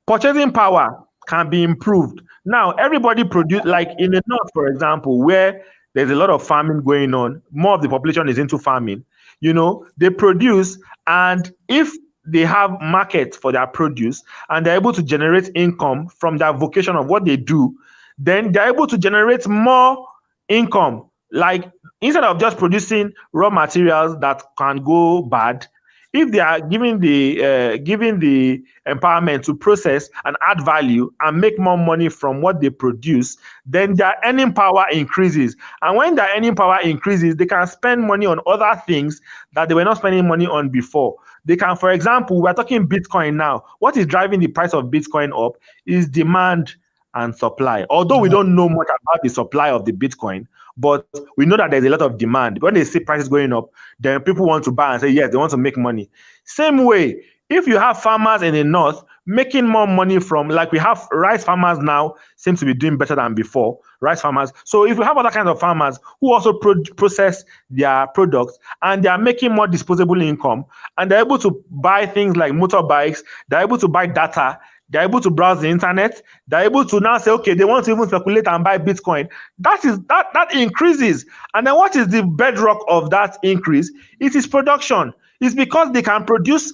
Speaker 2: purchasing power can be improved. Now, everybody produce, like in the north, for example, where there's a lot of farming going on, more of the population is into farming. You know, they produce, and if they have markets for their produce and they're able to generate income from their vocation of what they do, then they're able to generate more income. Like, instead of just producing raw materials that can go bad, if they are given the empowerment to process and add value and make more money from what they produce, then their earning power increases. And when their earning power increases, they can spend money on other things that they were not spending money on before. They can, for example, we're talking Bitcoin now. What is driving the price of Bitcoin up is demand and supply. Although we don't know much about the supply of the Bitcoin, but we know that there's a lot of demand. When they see prices going up, then people want to buy and say, yes, they want to make money. Same way, if you have farmers in the north making more money from, like we have rice farmers now, seems to be doing better than before, rice farmers. So if we have other kinds of farmers who also process their products and they are making more disposable income, and they're able to buy things like motorbikes, they're able to buy data, they're able to browse the internet, they're able to now say, okay, they want to even speculate and buy Bitcoin. That increases. And then what is the bedrock of that increase? It is production. It's because they can produce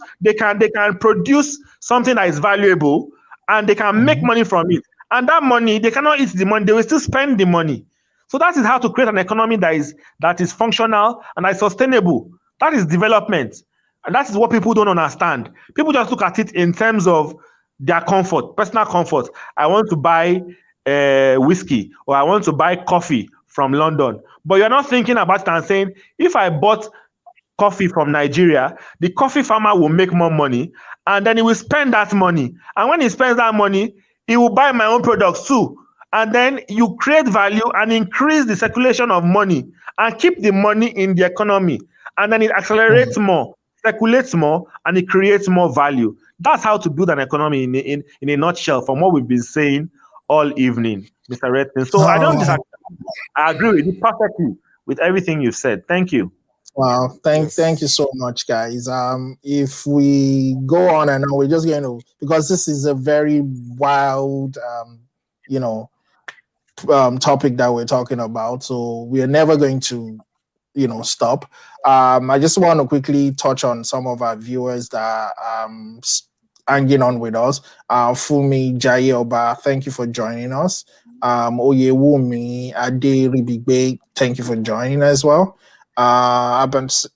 Speaker 2: something that is valuable, and they can make money from it. And that money, they cannot eat the money, they will still spend the money. So that is how to create an economy that is functional and that is sustainable. That is development. And that is what people don't understand. People just look at it in terms of their comfort, personal comfort. I want to buy whiskey, or I want to buy coffee from London. But you're not thinking about it and saying, if I bought coffee from Nigeria, the coffee farmer will make more money, and then he will spend that money. And when he spends that money, he will buy my own products too. And then you create value and increase the circulation of money and keep the money in the economy. And then it accelerates more, circulates more, and it creates more value. That's how to build an economy in a nutshell, from what we've been saying all evening, Mr. Retson. So I don't disagree. I agree with you perfectly with everything you've said. Thank you.
Speaker 1: Wow, thank you so much, guys. If we go on and on, we're just going to, because this is a very wild, topic that we're talking about. So we are never going to, stop. I just want to quickly touch on some of our viewers that hanging on with us. Fumi Jayoba, thank you for joining us. Oyewumi Ade Ribigbe, thank you for joining as well. Abasedo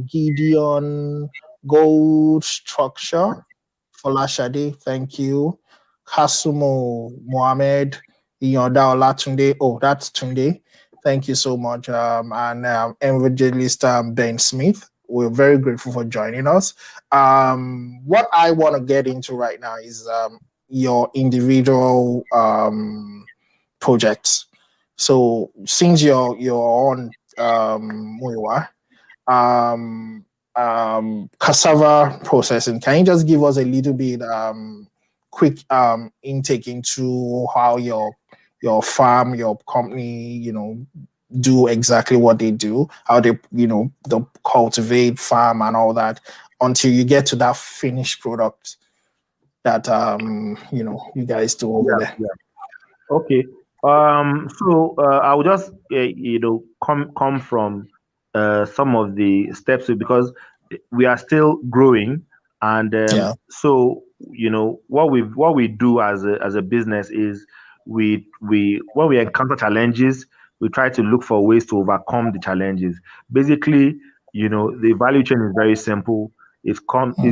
Speaker 1: Gideon Gold Structure Folashade, thank you. Kasumo Mohammed Iyonda Olatunde, oh, that's Tunde, thank you so much. And evangelist Ben Smith, we're very grateful for joining us. What I want to get into right now is your individual projects. So since you're on Muiwa, cassava processing, can you just give us a little bit quick intake into how your farm, your company, do exactly what they do, how they, the cultivate, farm, and all that, until you get to that finished product that you guys do over there.
Speaker 2: Yeah. Okay. So I will just come from some of the steps, because we are still growing, and so what we do as a business is we when we encounter challenges, we try to look for ways to overcome the challenges. Basically, the value chain is very simple. It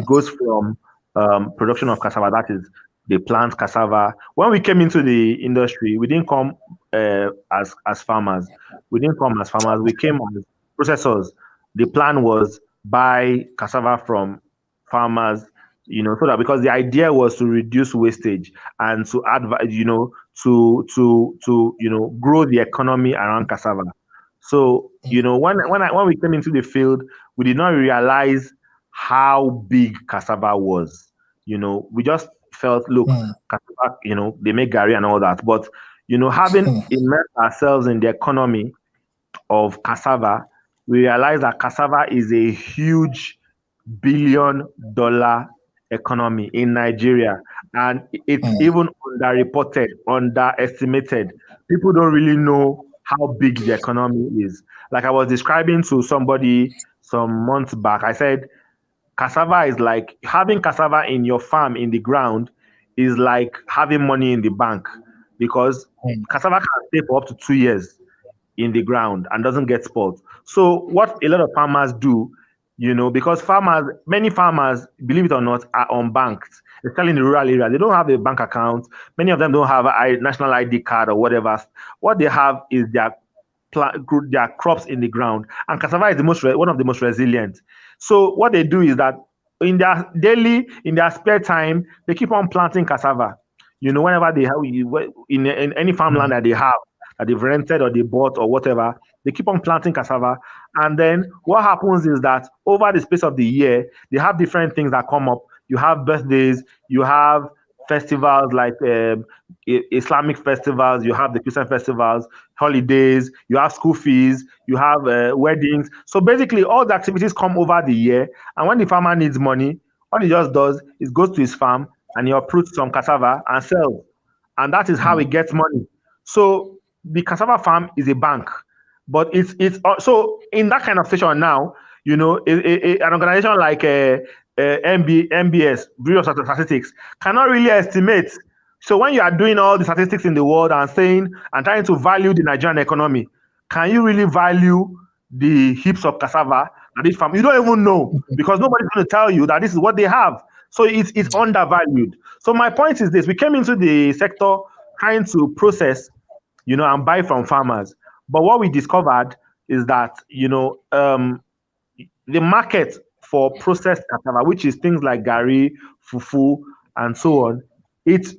Speaker 2: goes from production of cassava, that is, they plant cassava. When we came into the industry, we didn't come as farmers. We didn't come as farmers. We came as processors. The plan was buy cassava from farmers, so that, because the idea was to reduce wastage and to add, to grow the economy around cassava. So when we came into the field, we did not realize how big cassava was. We just felt, look, cassava, they make gari and all that. But, having immersed ourselves in the economy of cassava, we realized that cassava is a huge billion-dollar economy in Nigeria. And it's even underreported, underestimated. People don't really know how big the economy is. Like I was describing to somebody some months back, I said, cassava is like having cassava in your farm in the ground is like having money in the bank, because cassava can stay for up to 2 years in the ground and doesn't get spoiled. So what a lot of farmers do, because many farmers, believe it or not, are unbanked, especially in the rural area. They don't have a bank account. Many of them don't have a national ID card or whatever. What they have is their crops in the ground, and cassava is one of the most resilient. So what they do is that in their spare time, they keep on planting cassava. Whenever they have in any farmland that they have, that they've rented or they bought or whatever, they keep on planting cassava. And then what happens is that over the space of the year, they have different things that come up. You have birthdays, you have festivals like Islamic festivals, you have the Christian festivals, holidays, you have school fees, you have weddings. So basically all the activities come over the year, and when the farmer needs money, what he just does is goes to his farm and he uproots some cassava and sells, and that is how he gets money. So the cassava farm is a bank, but it's so in that kind of situation now, an organization like MBS, Bureau of Statistics, cannot really estimate So when you are doing all the statistics in the world and saying and trying to value the Nigerian economy, can you really value the heaps of cassava that this farm? You don't even know, because nobody's going to tell you that this is what they have. So it's undervalued. So my point is this: we came into the sector trying to process, and buy from farmers. But what we discovered is that, the market for processed cassava, which is things like gari, fufu, and so on, it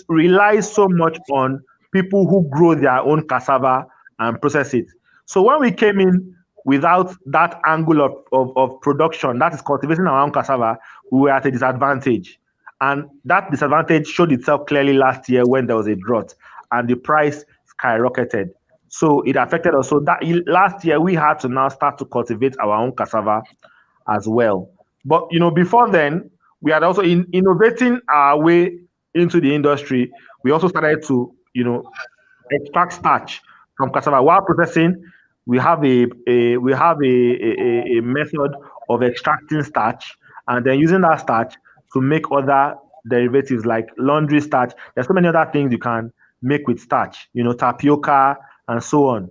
Speaker 2: relies so much on people who grow their own cassava and process it. So when we came in without that angle of production, that is cultivating our own cassava, we were at a disadvantage. And that disadvantage showed itself clearly last year when there was a drought and the price skyrocketed. So it affected us. So that last year we had to now start to cultivate our own cassava as well. But before then, we had also innovating our way into the industry. We also started to extract starch from cassava while processing. We have a method of extracting starch and then using that starch to make other derivatives like laundry starch. There's so many other things you can make with starch, tapioca and so on.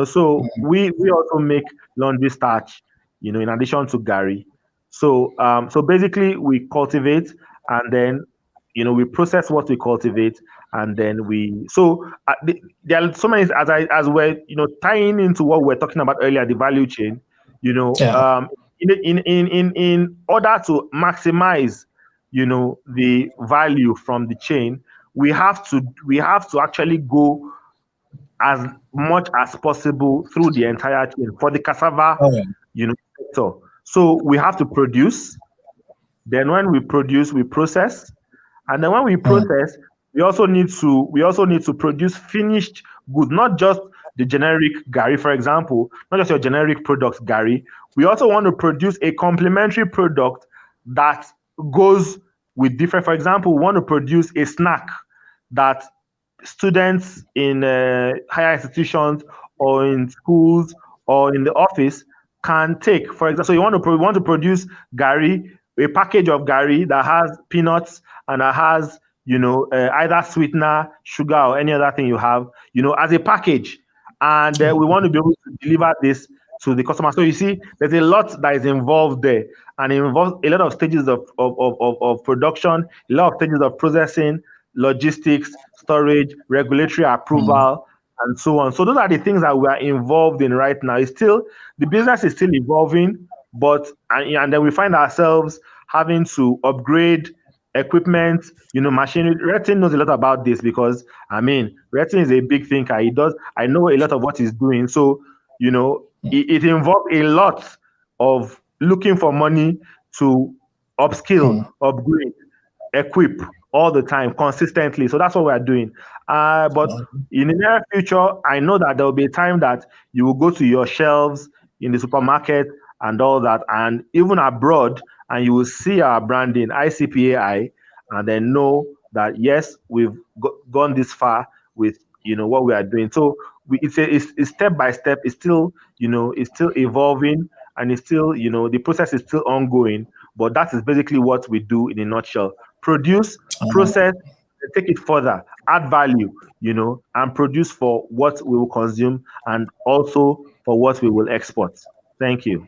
Speaker 2: So we also make laundry starch, in addition to gari. So basically we cultivate and then we process what we cultivate, and then there are so many as we're tying into what we're talking about earlier, the value chain. In order to maximize the value from the chain, we have to actually go as much as possible through the entire chain for the cassava sector. So we have to produce. Then when we produce, we process. And then when we process, we also need to produce finished goods, not just the generic gari, for example, not just your generic products gari. We also want to produce a complementary product that goes with different. For example, we want to produce a snack that students in higher institutions or in schools or in the office can take. For example, so we want to produce gari, a package of gari that has peanuts and that has either sweetener, sugar, or any other thing you have, as a package. And we want to be able to deliver this to the customer. So you see, there's a lot that is involved there, and it involves a lot of stages of production, a lot of stages of processing, logistics, storage, regulatory approval, and so on. So those are the things that we are involved in right now. The business is still evolving, and then we find ourselves having to upgrade equipment, machinery. Retson knows a lot about this because, Retson is a big thinker. I know a lot of what he's doing. So, it involves a lot of looking for money to upskill, upgrade, equip all the time, consistently. So that's what we're doing. But in the near future, I know that there will be a time that you will go to your shelves in the supermarket and all that, and even abroad, and you will see our branding, ICPAI, and then know that yes, we've gone this far with what we are doing. So it's step by step. It's still evolving, and it's still the process is still ongoing. But that is basically what we do in a nutshell: produce, process, take it further, add value, and produce for what we will consume and also for what we will export. Thank you.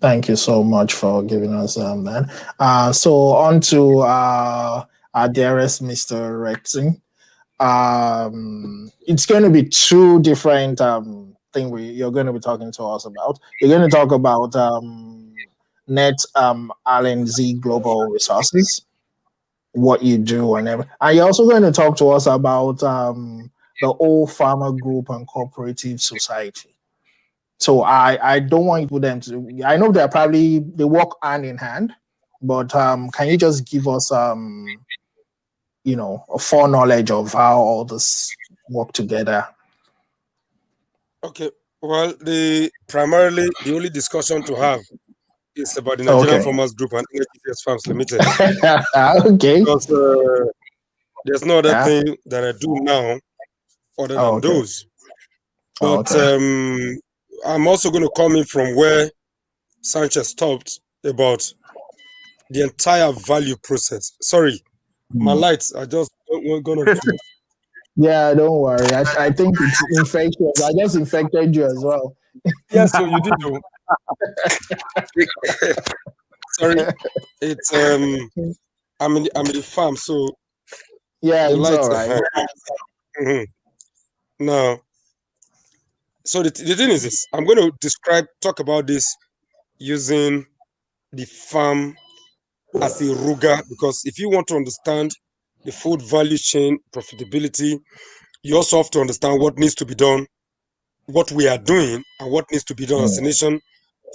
Speaker 1: Thank you so much for giving us that. So on to our dearest Mr. Retson. It's going to be two different things you're going to be talking to us about. You're going to talk about net Allianz global resources, what you do, and everything. And you're also going to talk to us about the old farmer group and cooperative society. So I don't want them to. I know they work hand in hand, but can you just give us a foreknowledge of how all this work together?
Speaker 3: Okay. Well, primarily the only discussion to have is about the Nigerian Farmers Group and Energy First Farms Limited.
Speaker 1: Okay.
Speaker 3: Because there's no other thing that I do now other than those. But I'm also going to come in from where Sanchez stopped about the entire value process. Sorry, My lights are just gonna.
Speaker 1: Yeah, don't worry. I think it's infectious. I just infected you as well.
Speaker 3: Yeah, so you did too. Sorry, it's I'm in the farm, so
Speaker 1: yeah,
Speaker 3: the
Speaker 1: it's
Speaker 3: lights
Speaker 1: all right.
Speaker 3: are. Now, so the thing is this: I'm going to talk about this using the farm as a ruga, because if you want to understand the food value chain profitability, you also have to understand what needs to be done, what we are doing, and what needs to be done as a nation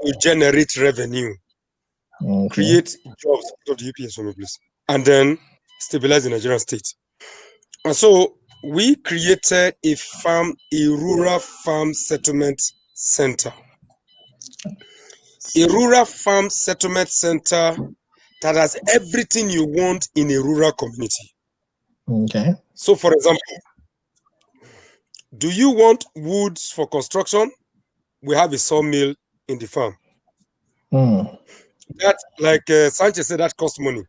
Speaker 3: to generate revenue, create jobs. Put the UPS for me, please, and then stabilize the Nigerian state. And so we created a rural farm settlement center. A rural farm settlement center that has everything you want in a rural community.
Speaker 1: Okay.
Speaker 3: So, for example, do you want woods for construction? We have a sawmill in the farm. That, like Sanchez said, that costs money.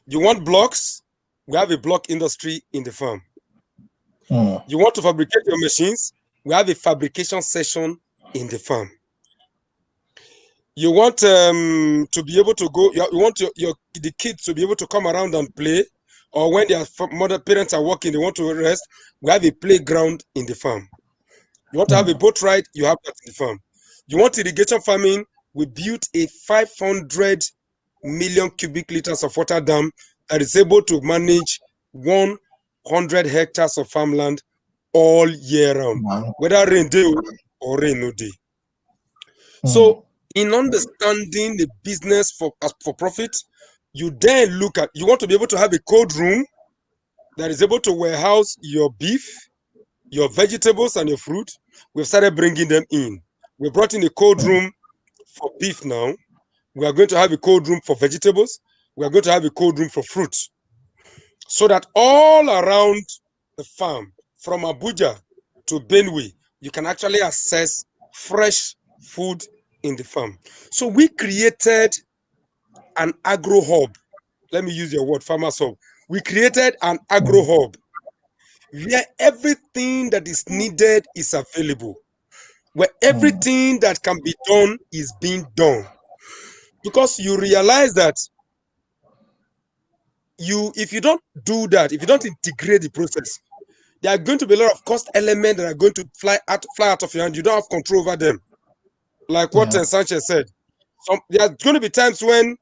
Speaker 3: You want blocks? We have a block industry in the farm. You want to fabricate your machines? We have a fabrication session in the farm. You want to be able to go, you want the kids to be able to come around and play, or when their parents are working, they want to rest, we have a playground in the farm. You want to have a boat ride, you have that in the farm. You want irrigation farming, we built a 500 million cubic liters of water dam that is able to manage 100 hectares of farmland all year round, whether rain day or rain no day. So, in understanding the business for profit, you then look at, you want to be able to have a cold room that is able to warehouse your beef, your vegetables, and your fruit. We've started bringing them in. We brought in a cold room for beef now. We are going to have a cold room for vegetables. We are going to have a cold room for fruit. So that all around the farm, from Abuja to Benue, you can actually access fresh food in the farm. So we created an agro hub. Let me use your word, farmers hub. We created an agro hub where everything that is needed is available, where everything that can be done is being done. Because you realize that if you don't do that, if you don't integrate the process, there are going to be a lot of cost elements that are going to fly out of your hand. You don't have control over them. Like what Sanchez said, there are going to be times when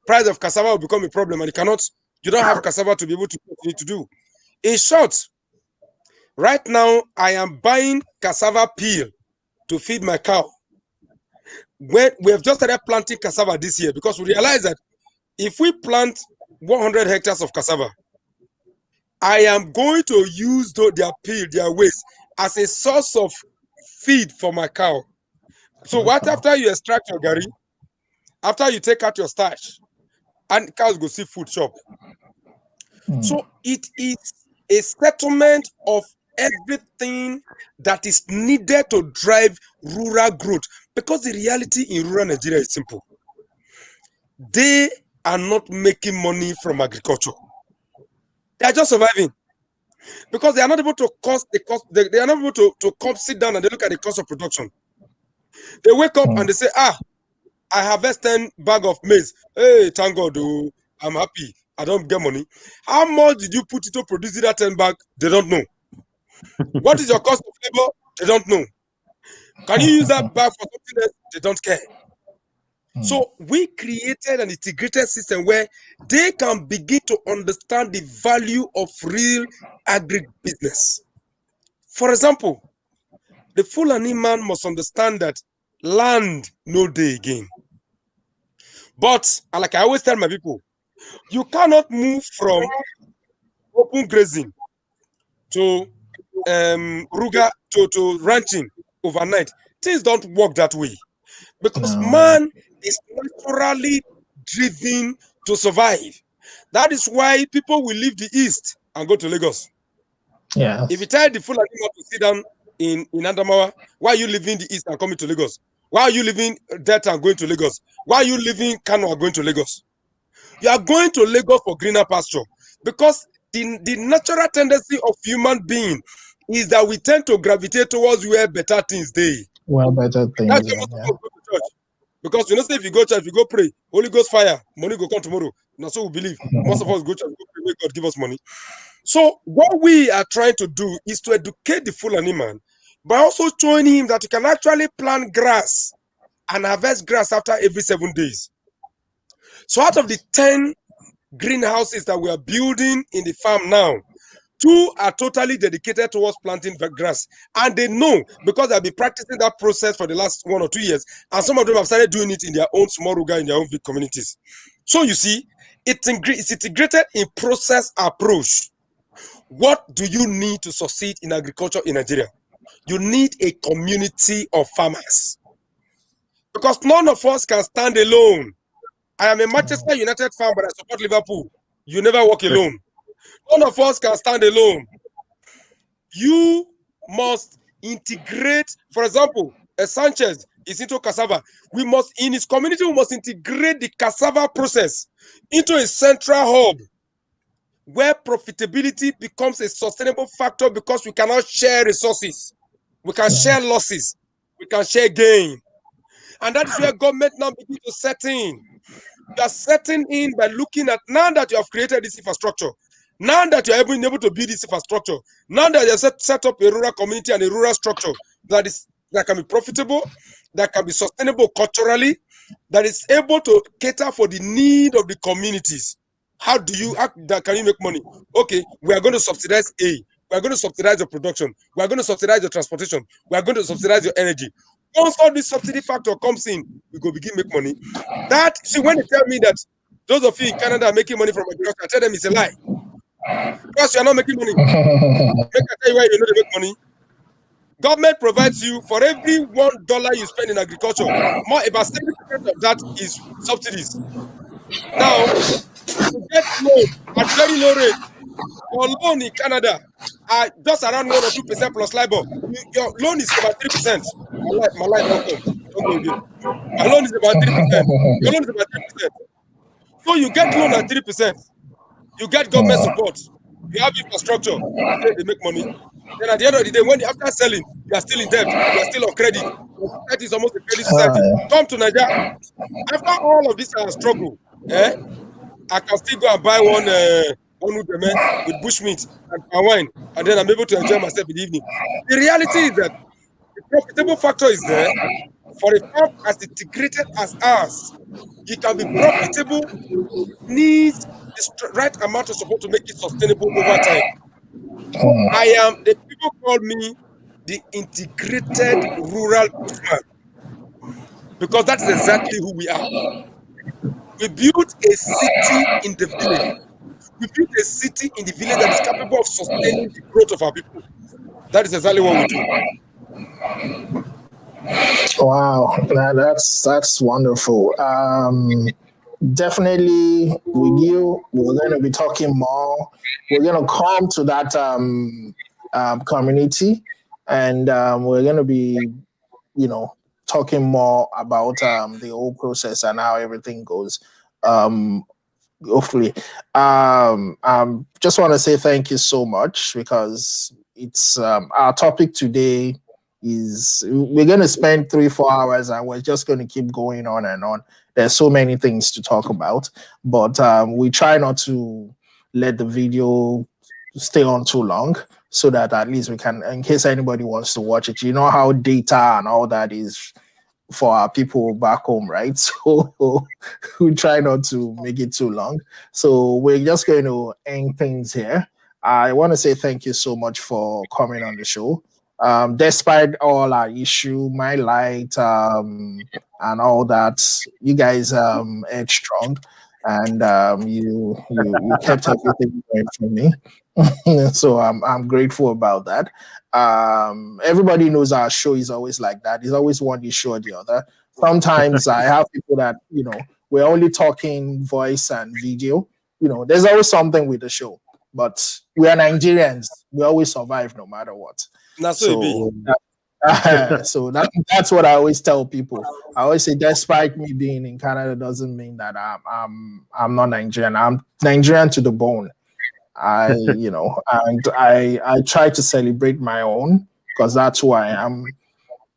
Speaker 3: price of cassava will become a problem, and you don't have cassava to be able to do what you need to do. In short, right now I am buying cassava peel to feed my cow. When we have just started planting cassava this year, because we realize that if we plant 100 hectares of cassava, I am going to use their peel, their waste, as a source of feed for my cow. So what after you extract your gari, after you take out your starch, and cows go see food shop. So it is a settlement of everything that is needed to drive rural growth. Because the reality in rural Nigeria is simple. They are not making money from agriculture. They are just surviving. Because they are not able to they are not able to come sit down and they look at the cost of production. They wake up and they say, I harvest 10 bag of maize. Hey, thank God, I'm happy. I don't get money. How much did you put it to produce that 10 bag? They don't know. What is your cost of labor? They don't know. Can you use that bag for something else? They don't care. So we created an integrated system where they can begin to understand the value of real agribusiness. For example, the Fulani man must understand that land no day again. But, like I always tell my people, you cannot move from open grazing to ruga to ranching overnight. Things don't work that way. Because man is naturally driven to survive. That is why people will leave the east and go to Lagos.
Speaker 1: Yeah.
Speaker 3: If you tell the Fulani man to sit down in Adamawa, why are you leaving the east and coming to Lagos? Why are you leaving Delta and going to Lagos? Why are you leaving Kano and going to Lagos? You are going to Lagos for greener pasture. because the natural tendency of human being is that we tend to gravitate towards where better things they.
Speaker 1: Well, better things.
Speaker 3: That's why most people go to church. Because you know, say if you go to church, you go pray, Holy Ghost fire, money go come tomorrow. That's what we believe. Most of us go to church, go pray, may God give us money. So what we are trying to do is to educate the Fulani man by also showing him that you can actually plant grass and harvest grass after every 7 days. So out of the 10 greenhouses that we are building in the farm now, 2 are totally dedicated towards planting grass. And they know, because they've been practicing that process for the last 1 or 2 years, and some of them have started doing it in their own small ruga, in their own big communities. So you see, it's integrated in process approach. What do you need to succeed in agriculture in Nigeria? You need a community of farmers. Because none of us can stand alone. I am a Manchester United fan, but I support Liverpool. You never walk alone. None of us can stand alone. You must integrate, for example, Sanchez is into cassava. We must, in his community, we must integrate the cassava process into a central hub where profitability becomes a sustainable factor, because we cannot share resources. We can share losses. We can share gain. And that is where government now begins to set in. You are setting in by looking at, now that you have created this infrastructure, now that you are able to build this infrastructure, now that you have set up a rural community and a rural structure that can be profitable, that can be sustainable culturally, that is able to cater for the need of the communities. How can you make money? Okay, we are going to subsidize A. We are going to subsidize your production. We are going to subsidize your transportation. We are going to subsidize your energy. Once all this subsidy factor comes in, we go begin make money. See, when they tell me that those of you in Canada are making money from agriculture, I tell them it's a lie. Because you are not making money. Make I tell you why you know they make money. Government provides you, for every $1 you spend in agriculture, about 70% of that is subsidies. Now, to get loan at very low rate, your loan in Canada are just around 1 or 2% plus LIBOR. Your loan is about 3%. My life don't come. Don't go again. My loan is about 3%. Your loan is about 3%. So you get loan at 3%. You get government support. You have infrastructure. They make money. Then at the end of the day, after selling, you are still in debt. You are still on credit. That is almost a credit society. Come to Nigeria. After all of this struggle, I can still go and buy one with bushmeat and wine, and then I'm able to enjoy myself in the evening. The reality is that the profitable factor is there. For a farm as integrated as ours, you can be profitable, needs the right amount of support to make it sustainable over time. The people call me the integrated rural man, because that is exactly who we are. We built a city in the village. We built a city in the village that is capable of sustaining the growth of our people. That is exactly what we do.
Speaker 1: Wow, that's wonderful. Definitely, with you, we're going to be talking more. We're going to come to that community, and we're going to be, talking more about the whole process and how everything goes. Hopefully, just want to say thank you so much, because it's our topic today is, we're going to spend 3-4 hours and we're just going to keep going on and on. There's so many things to talk about, but we try not to let the video stay on too long, so that at least we can, in case anybody wants to watch it, you know how data and all that is for our people back home, right? So we try not to make it too long. So we're just going to end things here. I want to say thank you so much for coming on the show. Despite all our issue, my light, and all that, you guys edged strong, and you kept everything going for me. So I'm grateful about that. Everybody knows our show is always like that. It's always one issue or the other. Sometimes I have people that, we're only talking voice and video. There's always something with the show, but we are Nigerians. We always survive no matter what. So that's what I always tell people. I always say, despite me being in Canada, doesn't mean that I'm not Nigerian. I'm Nigerian to the bone. And I try to celebrate my own because that's who I am.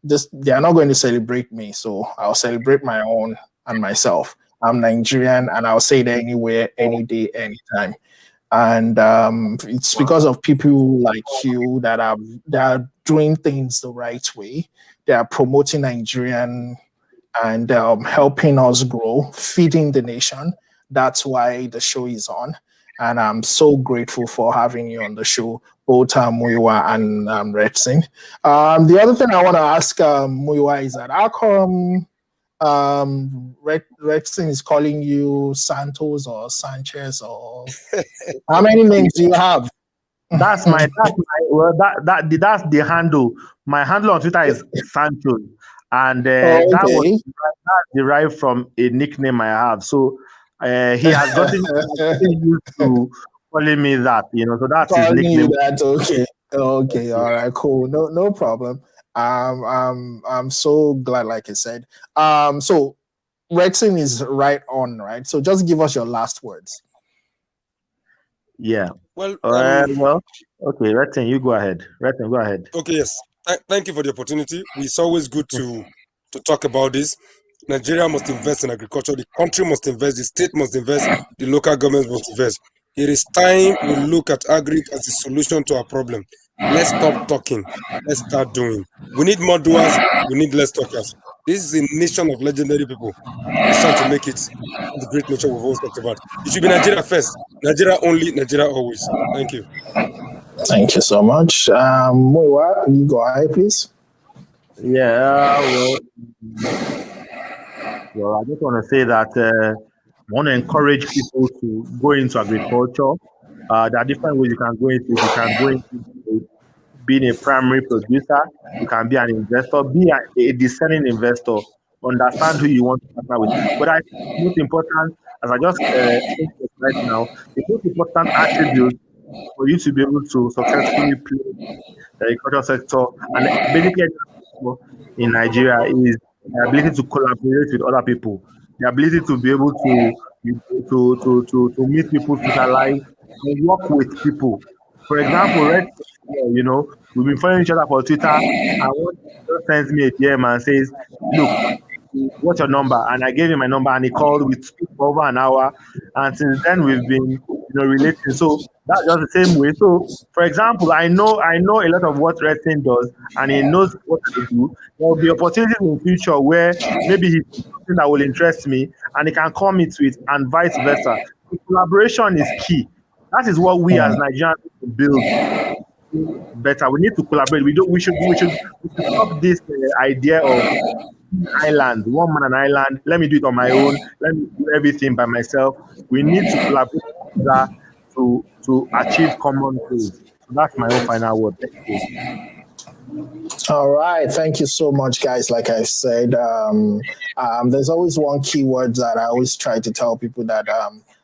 Speaker 1: They are not going to celebrate me, so I'll celebrate my own and myself. I'm Nigerian, and I'll say it anywhere, any day, anytime. And it's because of people like you that are doing things the right way. They are promoting Nigerian and helping us grow, feeding the nation. That's why the show is on. And I'm so grateful for having you on the show, both Muyiwa and Retson. The other thing I want to ask Muyiwa is that how come Retson is calling you Santos or Sanchez, or how many names do you have?
Speaker 2: That's the handle. My handle on Twitter is Santos, and that was derived from a nickname I have. So he has gotten used to calling me that, so that's his nickname.
Speaker 1: Okay, all right, cool, no problem. I'm so glad, like I said. So Retson is right on, right? So just give us your last words.
Speaker 2: Yeah.
Speaker 3: Well,
Speaker 2: okay, Retson, you go ahead. Retson, go ahead.
Speaker 3: Okay, yes. Thank you for the opportunity. It's always good to talk about this. Nigeria must invest in agriculture. The country must invest. The state must invest. The local governments must invest. It is time we look at agri as a solution to our problem. Let's stop talking. Let's start doing. We need more doers. We need less talkers. This is a nation of legendary people. It's time to make it the great nation we've always talked about. It should be Nigeria first. Nigeria only. Nigeria always. Thank you.
Speaker 1: Thank you so much. Muyiwa, you go ahead, please.
Speaker 2: Yeah, well, I just want to say that I want to encourage people to go into agriculture. There are different ways you can go into. You can go into being a primary producer. You can be an investor. Be a discerning investor. Understand who you want to partner with. But I think the most important, as I just think right now, the most important attribute for you to be able to successfully play the agricultural sector and basically in Nigeria is the ability to collaborate with other people, the ability to be able to meet people, socialize, and work with people. For example, we've been following each other for Twitter, and one just sends me a DM and says, "Look, what's your number?" And I gave him my number, and he called. We spoke for over an hour, and since then we've been relating. So that's just the same way. So, for example, I know a lot of what Retson does, and he knows what I do. There will be opportunities in the future where maybe he's something that will interest me, and he can call me to it, and vice versa. So collaboration is key. That is what we as Nigerians build better. We need to collaborate. We should stop this idea of island, one man an island. Let me do it on my own. Let me do everything by myself. We need to collaborate together to achieve common goals. So that's my own final word. Thank you.
Speaker 1: All right, thank you so much, guys. Like I said, there's always one keyword that I always try to tell people that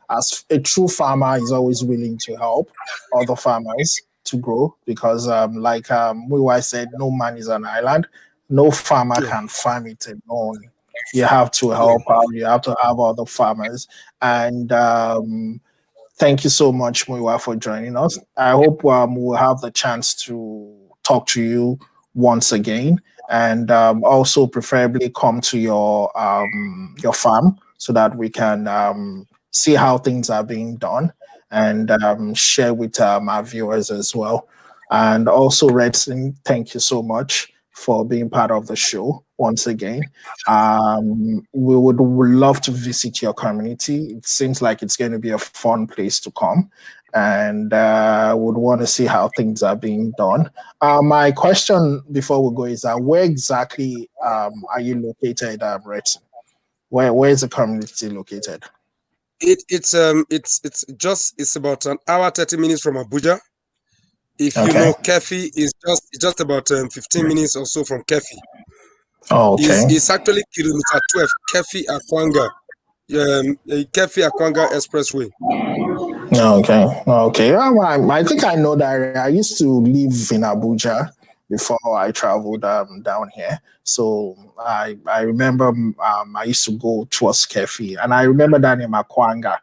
Speaker 1: as a true farmer is always willing to help other farmers to grow because, like Muyiwa said, no man is an island. No farmer can farm it alone. You have to help out. You have to have other farmers. And thank you so much, Muyiwa, for joining us. I hope we'll have the chance to talk to you once again, and also preferably come to your farm so that we can see how things are being done and share with our viewers as well. And also, Retson, thank you so much for being part of the show once again. We would love to visit your community. It seems like it's going to be a fun place to come, and would want to see how things are being done. My question before we go is where exactly are you located, Retson? Where is the community located?
Speaker 3: It's about an hour 30 minutes from Abuja. If you know Kefi, it's just about 15 minutes or so from Kefi.
Speaker 1: Oh, okay.
Speaker 3: It's actually kilometer 12, Kefi Akwanga, Kefi Akwanga Expressway.
Speaker 1: Okay. I think I know that area. I used to live in Abuja before I traveled down here. So I remember I used to go towards Kefi, and I remember that name Akwanga.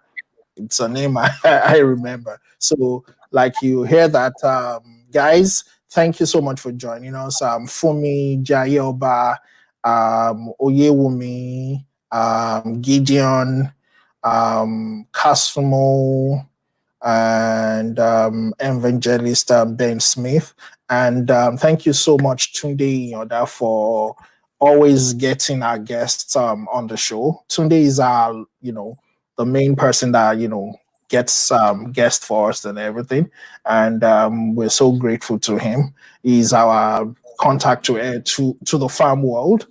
Speaker 1: It's a name I remember. So, like you hear that, guys, thank you so much for joining us. Fumi, Jayoba, Oyewumi, Gideon, Kasmo, and evangelist Ben Smith. And thank you so much, Tunde Yoda, for always getting our guests on the show. Tunde is our, the main person that, gets guests for us and everything. And we're so grateful to him. He's our contact to the farm world.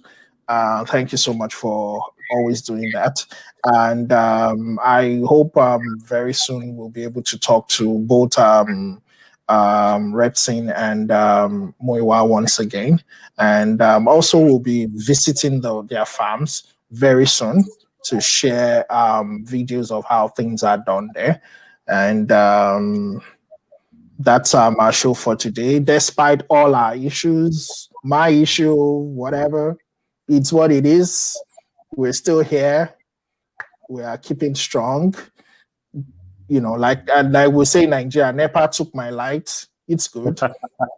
Speaker 1: Thank you so much for always doing that. And I hope very soon we'll be able to talk to both Retson and Moiwa once again. And also we'll be visiting their farms very soon to share videos of how things are done there. And that's our show for today. Despite all our issues, my issue, whatever, it's what it is. We're still here. We are keeping strong. Like we say in Nigeria, NEPA took my light. It's good.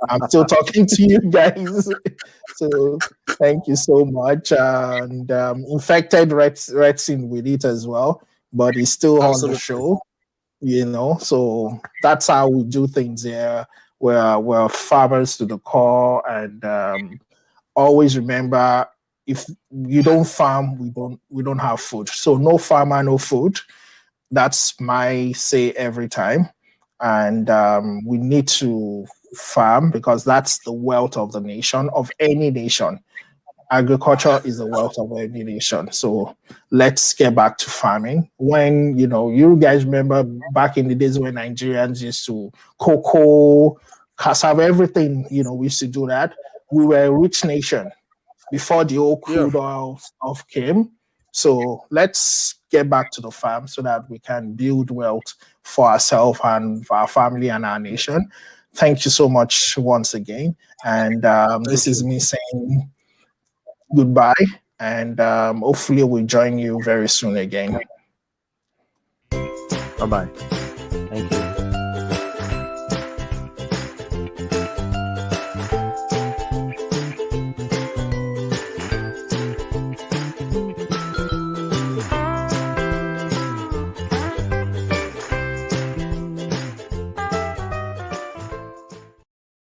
Speaker 1: I'm still talking to you guys. So thank you so much. And infected Retson with it as well, but he's still on the show. So that's how we do things here. We're farmers to the core, and always remember, if you don't farm, we don't have food. So no farmer, no food. That's my say every time. And we need to farm because that's the wealth of the nation, of any nation. Agriculture is the wealth of any nation. So let's get back to farming. When, you guys remember back in the days when Nigerians used to cocoa, cassava, everything, we used to do that. We were a rich nation before the old crude oil stuff came. So let's get back to the farm so that we can build wealth for ourselves and for our family and our nation. Thank you so much once again. And this is me saying goodbye. And hopefully we'll join you very soon again.
Speaker 2: Bye-bye.